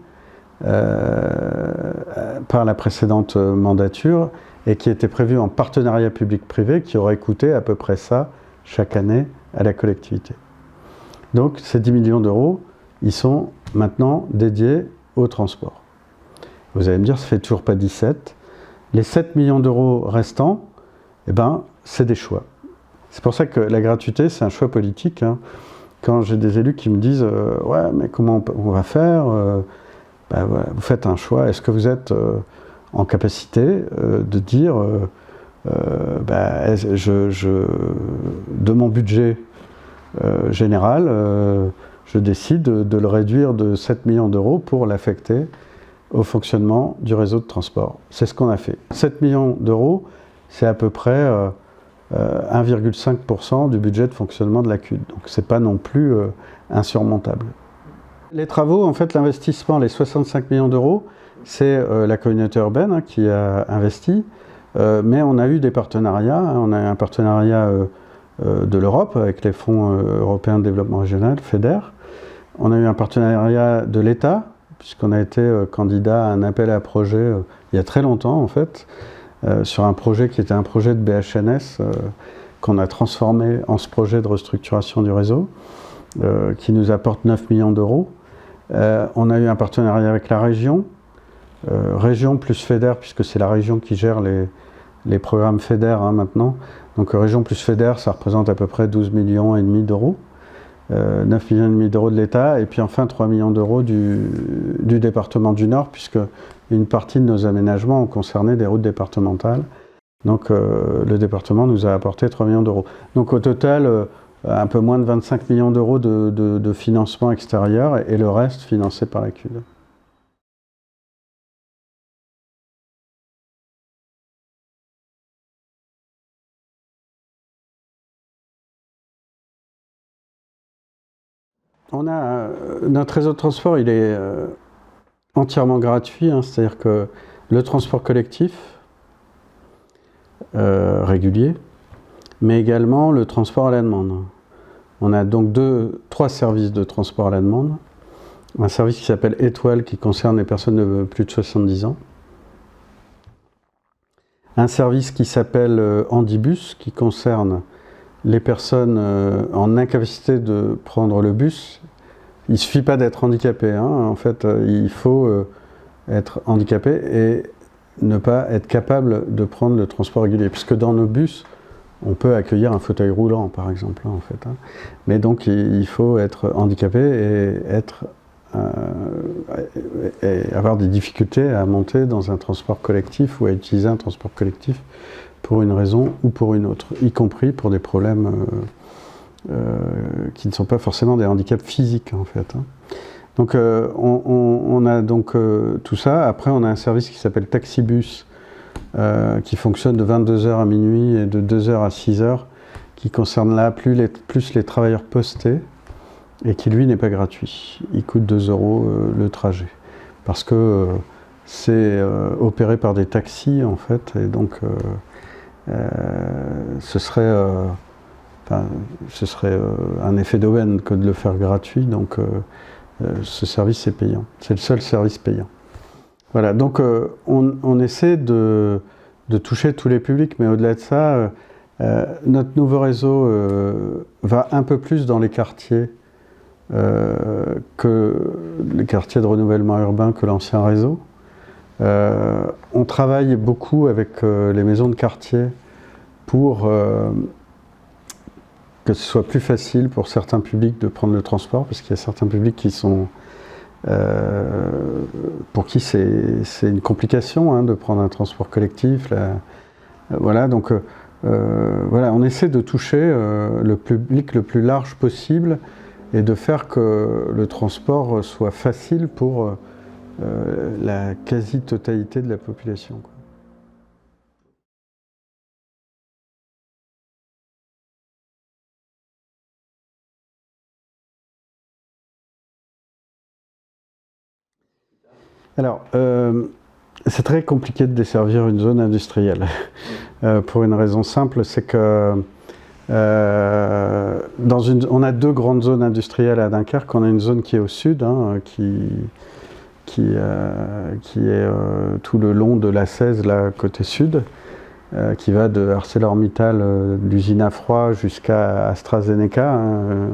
par la précédente mandature et qui était prévu en partenariat public-privé qui aurait coûté à peu près ça chaque année à la collectivité. Donc ces 10 millions d'euros, ils sont maintenant dédiés au transport. Vous allez me dire, ça fait toujours pas 17. Les 7 millions d'euros restants, eh ben, c'est des choix. C'est pour ça que la gratuité, c'est un choix politique, hein. Quand j'ai des élus qui me disent ouais, mais comment on va faire, ben, voilà, vous faites un choix. Est-ce que vous êtes en capacité de dire ben, de mon budget général, je décide de le réduire de 7 millions d'euros pour l'affecter au fonctionnement du réseau de transport. C'est ce qu'on a fait. 7 millions d'euros, c'est à peu près 1,5% du budget de fonctionnement de la CUD. Donc c'est pas non plus insurmontable. Les travaux, en fait, l'investissement, les 65 millions d'euros, c'est la communauté urbaine, hein, qui a investi, mais on a eu des partenariats, hein. On a eu un partenariat de l'Europe avec les fonds européens de développement régional, FEDER. On a eu un partenariat de l'État, puisqu'on a été candidat à un appel à projet il y a très longtemps en fait, sur un projet qui était un projet de BHNS qu'on a transformé en ce projet de restructuration du réseau, qui nous apporte 9 millions d'euros. On a eu un partenariat avec la région, région plus FEDER, puisque c'est la région qui gère les programmes FEDER, hein, maintenant. Donc région plus FEDER, ça représente à peu près 12,5 millions d'euros. 9,5 millions d'euros de l'État, et puis enfin 3 millions d'euros du département du Nord, puisque une partie de nos aménagements ont concerné des routes départementales. Donc le département nous a apporté 3 millions d'euros. Donc au total, un peu moins de 25 millions d'euros de financement extérieur, et le reste financé par la CUD. Notre réseau de transport, il est entièrement gratuit, hein, c'est-à-dire que le transport collectif, régulier, mais également le transport à la demande. On a donc trois services de transport à la demande. Un service qui s'appelle Étoile, qui concerne les personnes de plus de 70 ans. Un service qui s'appelle Handibus, qui concerne les personnes en incapacité de prendre le bus. Il ne suffit pas d'être handicapé, hein. En fait, il faut être handicapé et ne pas être capable de prendre le transport régulier. Puisque dans nos bus, on peut accueillir un fauteuil roulant, par exemple, hein, en fait, hein. Mais donc, il faut être handicapé et avoir des difficultés à monter dans un transport collectif ou à utiliser un transport collectif pour une raison ou pour une autre, y compris pour des problèmes qui ne sont pas forcément des handicaps physiques, en fait, hein. Donc on a donc tout ça. Après, on a un service qui s'appelle Taxibus, qui fonctionne de 22h à minuit et de 2h à 6h, qui concerne là plus les travailleurs postés, et qui lui n'est pas gratuit. Il coûte 2 € le trajet, parce que c'est opéré par des taxis, en fait, et donc ce serait un effet d'aubaine que de le faire gratuit, donc ce service est payant. C'est le seul service payant. Voilà, donc on essaie de toucher tous les publics, mais au-delà de ça, notre nouveau réseau va un peu plus dans les quartiers que les quartiers de renouvellement urbain que l'ancien réseau. On travaille beaucoup avec les maisons de quartier pour que ce soit plus facile pour certains publics de prendre le transport, parce qu'il y a certains publics qui sont pour qui c'est une complication, hein, de prendre un transport collectif. Voilà, donc voilà, on essaie de toucher le public le plus large possible et de faire que le transport soit facile pour la quasi-totalité de la population, quoi. Alors, c'est très compliqué de desservir une zone industrielle, pour une raison simple, c'est que on a deux grandes zones industrielles à Dunkerque. On a une zone qui est au sud, hein, qui est tout le long de la 16, là, côté sud, qui va de ArcelorMittal, l'usine à froid, jusqu'à AstraZeneca, hein.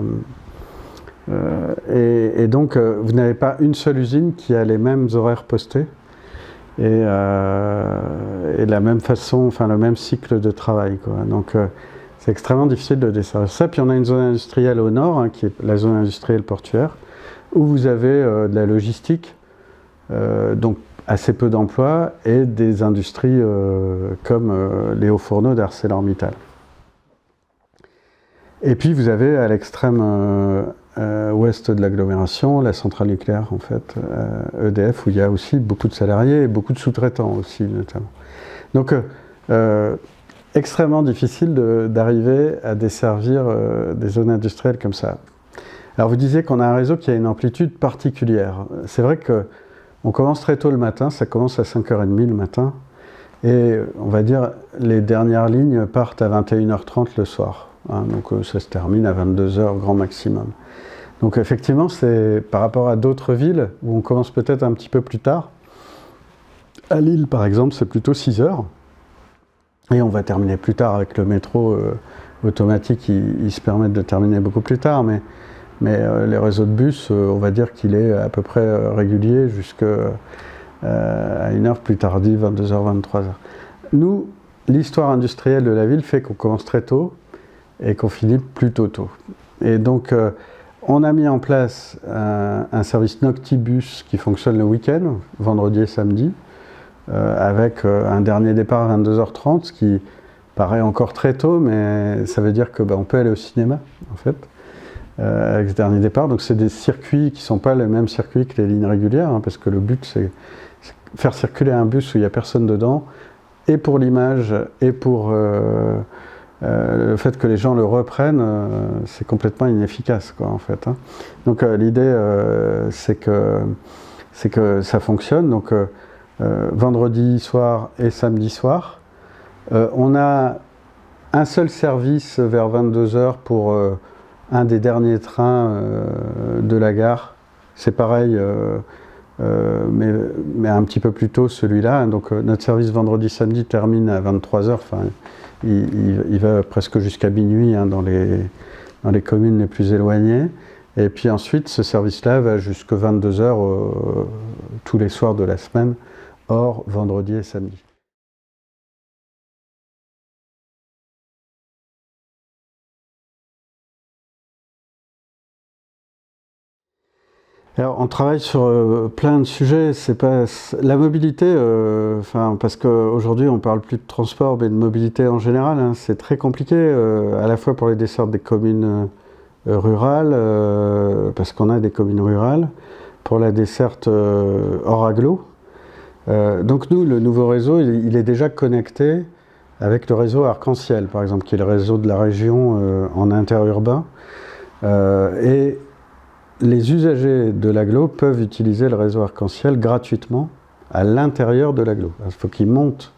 Et donc, vous n'avez pas une seule usine qui a les mêmes horaires postés et la même façon, enfin le même cycle de travail, quoi. Donc, c'est extrêmement difficile de desservir ça. Puis on a une zone industrielle au nord, hein, qui est la zone industrielle portuaire, où vous avez de la logistique, donc assez peu d'emplois, et des industries comme les hauts fourneaux d'ArcelorMittal. Et puis vous avez à l'extrême ouest de l'agglomération la centrale nucléaire, en fait, EDF, où il y a aussi beaucoup de salariés et beaucoup de sous-traitants aussi, notamment. Donc extrêmement difficile d'arriver à desservir des zones industrielles comme ça. Alors vous disiez qu'on a un réseau qui a une amplitude particulière. C'est vrai qu'on commence très tôt le matin, ça commence à 5h30 le matin, et on va dire les dernières lignes partent à 21h30 le soir, hein, donc ça se termine à 22h grand maximum. Donc effectivement, c'est par rapport à d'autres villes où on commence peut-être un petit peu plus tard. À Lille, par exemple, c'est plutôt 6h. Et on va terminer plus tard avec le métro automatique, ils se permettent de terminer beaucoup plus tard, mais les réseaux de bus, on va dire qu'il est à peu près régulier jusqu'à une heure plus tardive, 22h, 23h. Nous, l'histoire industrielle de la ville fait qu'on commence très tôt et qu'on finit plutôt tôt. Et donc, on a mis en place un service Noctibus qui fonctionne le week-end, vendredi et samedi, avec un dernier départ à 22h30, ce qui paraît encore très tôt, mais ça veut dire que on peut aller au cinéma, en fait, avec ce dernier départ. Donc c'est des circuits qui ne sont pas les mêmes circuits que les lignes régulières, hein, parce que le but c'est faire circuler un bus où il n'y a personne dedans, et pour l'image, et pour le fait que les gens le reprennent, c'est complètement inefficace, quoi, en fait, hein. Donc l'idée, c'est que ça fonctionne. Donc vendredi soir et samedi soir. On a un seul service vers 22h pour un des derniers trains de la gare. C'est pareil, mais un petit peu plus tôt celui-là. Donc notre service vendredi-samedi termine à 23h. Enfin, il va presque jusqu'à minuit hein, dans les communes les plus éloignées. Et puis ensuite, ce service-là va jusqu'à 22h tous les soirs de la semaine, hors vendredi et samedi. Alors, on travaille sur plein de sujets. C'est pas la mobilité, parce qu'aujourd'hui on parle plus de transport, mais de mobilité en général. Hein, c'est très compliqué, à la fois pour les dessertes des communes rurales, parce qu'on a des communes rurales, pour la desserte hors agglo. Donc nous, le nouveau réseau, il est déjà connecté avec le réseau Arc-en-Ciel, par exemple, qui est le réseau de la région en interurbain. Et les usagers de l'agglo peuvent utiliser le réseau Arc-en-Ciel gratuitement à l'intérieur de l'agglo. Il faut qu'ils montent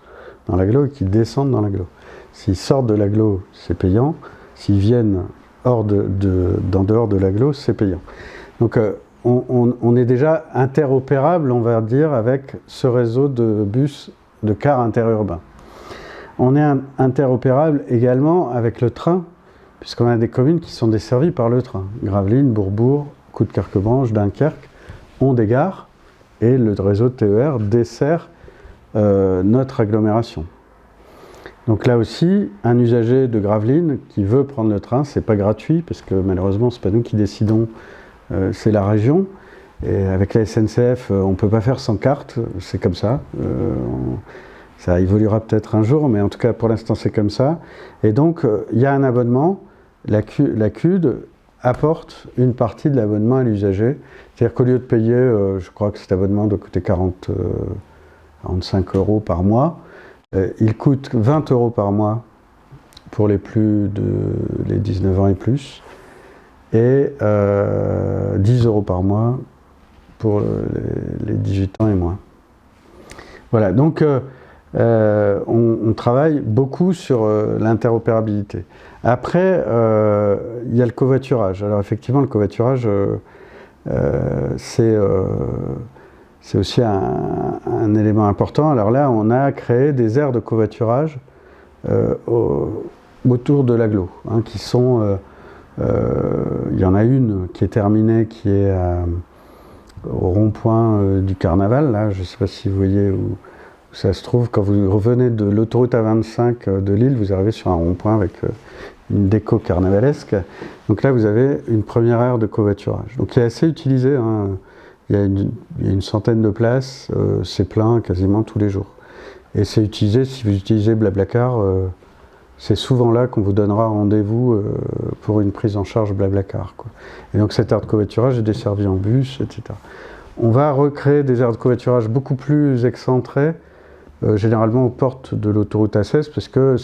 dans l'agglo et qu'ils descendent dans l'agglo. S'ils sortent de l'agglo, c'est payant. S'ils viennent d'en dehors de l'agglo, c'est payant. Donc on est déjà interopérable, on va dire, avec ce réseau de bus, de cars interurbains. On est interopérable également avec le train, puisqu'on a des communes qui sont desservies par le train. Gravelines, Bourbourg, Coude-Carquebranche, Dunkerque ont des gares et le réseau de TER dessert notre agglomération. Donc là aussi, un usager de Gravelines qui veut prendre le train, c'est pas gratuit parce que malheureusement c'est pas nous qui décidons, c'est la région. Et avec la SNCF, on peut pas faire sans carte, c'est comme ça. Ça évoluera peut-être un jour, mais en tout cas pour l'instant c'est comme ça. Et donc il y a un abonnement, la CUD apporte une partie de l'abonnement à l'usager. C'est-à-dire qu'au lieu de payer, je crois que cet abonnement doit coûter 45 € par mois, il coûte 20 € par mois pour les 19 ans et plus, et 10 € par mois pour les 18 ans et moins. Voilà, donc on travaille beaucoup sur l'interopérabilité. Après, il y a le covoiturage. Alors effectivement, le covoiturage, c'est aussi un élément important. Alors là, on a créé des aires de covoiturage autour de l'agglo, hein, qui sont... il y en a une qui est terminée, qui est au rond-point du Carnaval. Là, je ne sais pas si vous voyez où ça se trouve. Quand vous revenez de l'autoroute A25 de Lille, vous arrivez sur un rond-point avec une déco carnavalesque. Donc là, vous avez une première aire de covoiturage. Donc qui est assez utilisée. Hein. Il y a une centaine de places. C'est plein quasiment tous les jours. Et c'est utilisé, si vous utilisez Blablacar, c'est souvent là qu'on vous donnera rendez-vous pour une prise en charge Blablacar, quoi. Et donc cette aire de covoiturage est desservie en bus, etc. On va recréer des aires de covoiturage beaucoup plus excentrées, généralement aux portes de l'autoroute A16, parce que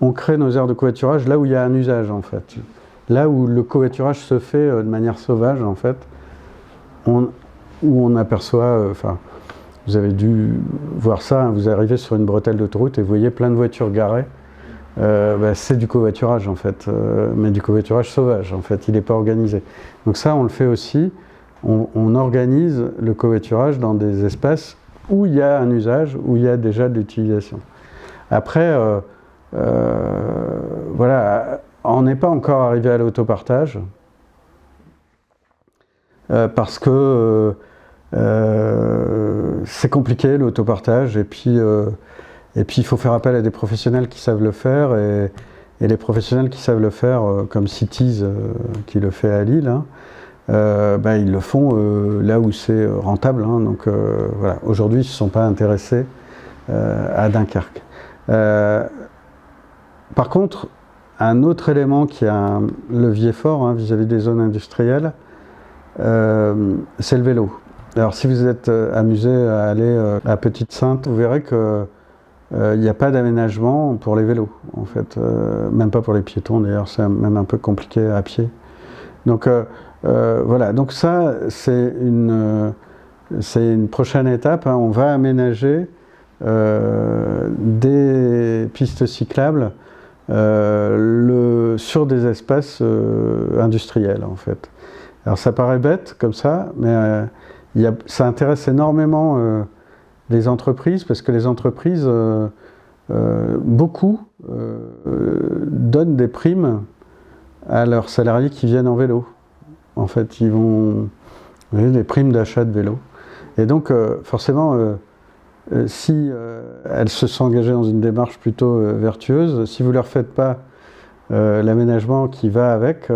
on crée nos aires de covoiturage là où il y a un usage, en fait. Là où le covoiturage se fait de manière sauvage, en fait, où on aperçoit... vous avez dû voir ça, hein, vous arrivez sur une bretelle d'autoroute et vous voyez plein de voitures garées. C'est du covoiturage, en fait, mais du covoiturage sauvage, en fait, il n'est pas organisé. Donc ça, on le fait aussi. On organise le covoiturage dans des espaces où il y a un usage, où il y a déjà de l'utilisation. Après, voilà, on n'est pas encore arrivé à l'autopartage, parce que c'est compliqué l'autopartage, et puis il faut faire appel à des professionnels qui savent le faire, et les professionnels qui savent le faire, comme Cities qui le fait à Lille, hein, ils le font là où c'est rentable, hein, donc voilà. Aujourd'hui ils ne se sont pas intéressés à Dunkerque. Par contre, un autre élément qui a un levier fort, hein, vis-à-vis des zones industrielles, c'est le vélo. Alors si vous êtes amusé à aller à Petite-Sainte, vous verrez que il n'y a pas d'aménagement pour les vélos, en fait, même pas pour les piétons d'ailleurs, c'est même un peu compliqué à pied. Donc voilà, donc ça c'est une prochaine étape, hein. On va aménager des pistes cyclables sur des espaces industriels en fait. Alors ça paraît bête comme ça, mais ça intéresse énormément les entreprises, parce que les entreprises, beaucoup, donnent des primes à leurs salariés qui viennent en vélo. En fait, ils vont des primes d'achat de vélo. Et donc, forcément, si elles se sont engagées dans une démarche plutôt vertueuse, si vous ne leur faites pas l'aménagement qui va avec,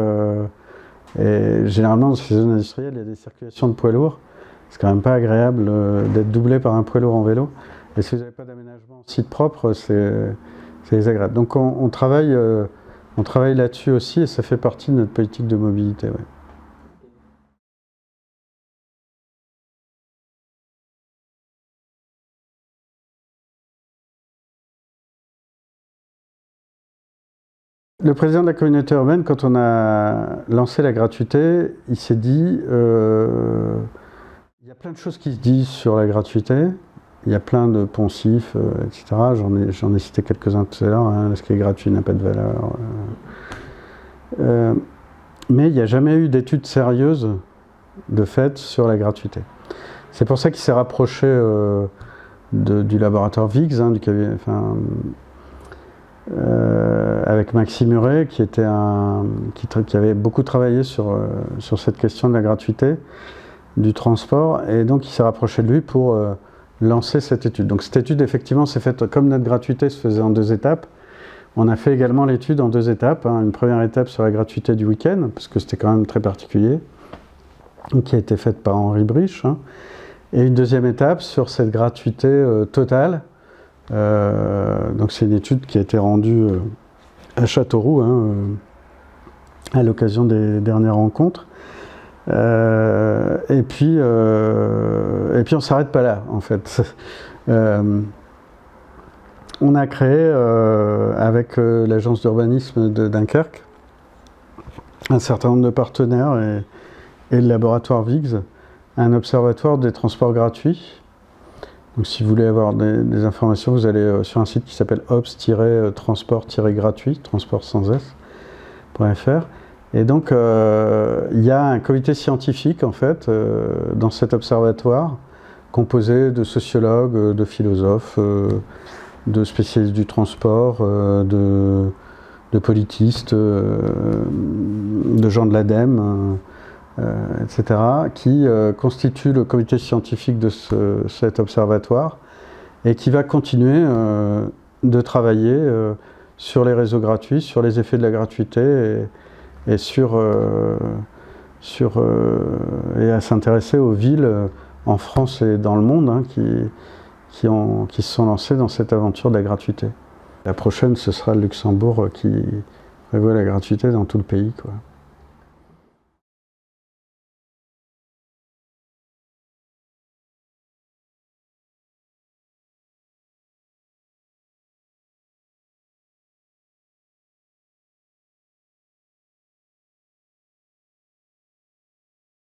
et généralement dans ces zones industrielles, il y a des circulations de poids lourds, c'est quand même pas agréable d'être doublé par un poids lourd en vélo. Et si vous n'avez pas d'aménagement site propre, c'est désagréable. Donc on travaille là-dessus aussi, et ça fait partie de notre politique de mobilité. Ouais. Le président de la communauté urbaine, quand on a lancé la gratuité, il s'est dit il y a plein de choses qui se disent sur la gratuité, il y a plein de poncifs, etc. J'en ai cité quelques-uns tout à l'heure, hein, ce qui est gratuit n'a pas de valeur. Mais il n'y a jamais eu d'études sérieuses de fait sur la gratuité. C'est pour ça qu'il s'est rapproché du laboratoire VIGS, hein, avec Maxime Huret, qui avait beaucoup travaillé sur cette question de la gratuité du transport, et donc il s'est rapproché de lui pour lancer cette étude. Donc cette étude, effectivement, s'est faite comme notre gratuité se faisait en 2 étapes. On a fait également l'étude en 2 étapes. Hein. Une première étape sur la gratuité du week-end, parce que c'était quand même très particulier, qui a été faite par Henri Brich, hein. Et une deuxième étape sur cette gratuité totale. Donc c'est une étude qui a été rendue à Châteauroux, hein, à l'occasion des dernières rencontres. Et puis on ne s'arrête pas là, en fait. On a créé, avec l'agence d'urbanisme de Dunkerque, un certain nombre de partenaires et le laboratoire VIGS, un observatoire des transports gratuits. Donc si vous voulez avoir des informations, vous allez sur un site qui s'appelle ops-transport-gratuit, transport sans s.fr. Et donc il y a un comité scientifique en fait dans cet observatoire, composé de sociologues, de philosophes, de spécialistes du transport, de politistes, de gens de l'ADEME, etc., qui constitue le comité scientifique de cet observatoire et qui va continuer de travailler sur les réseaux gratuits, sur les effets de la gratuité et à s'intéresser aux villes en France et dans le monde, hein, qui se sont lancées dans cette aventure de la gratuité. La prochaine, ce sera le Luxembourg qui prévoit la gratuité dans tout le pays, quoi.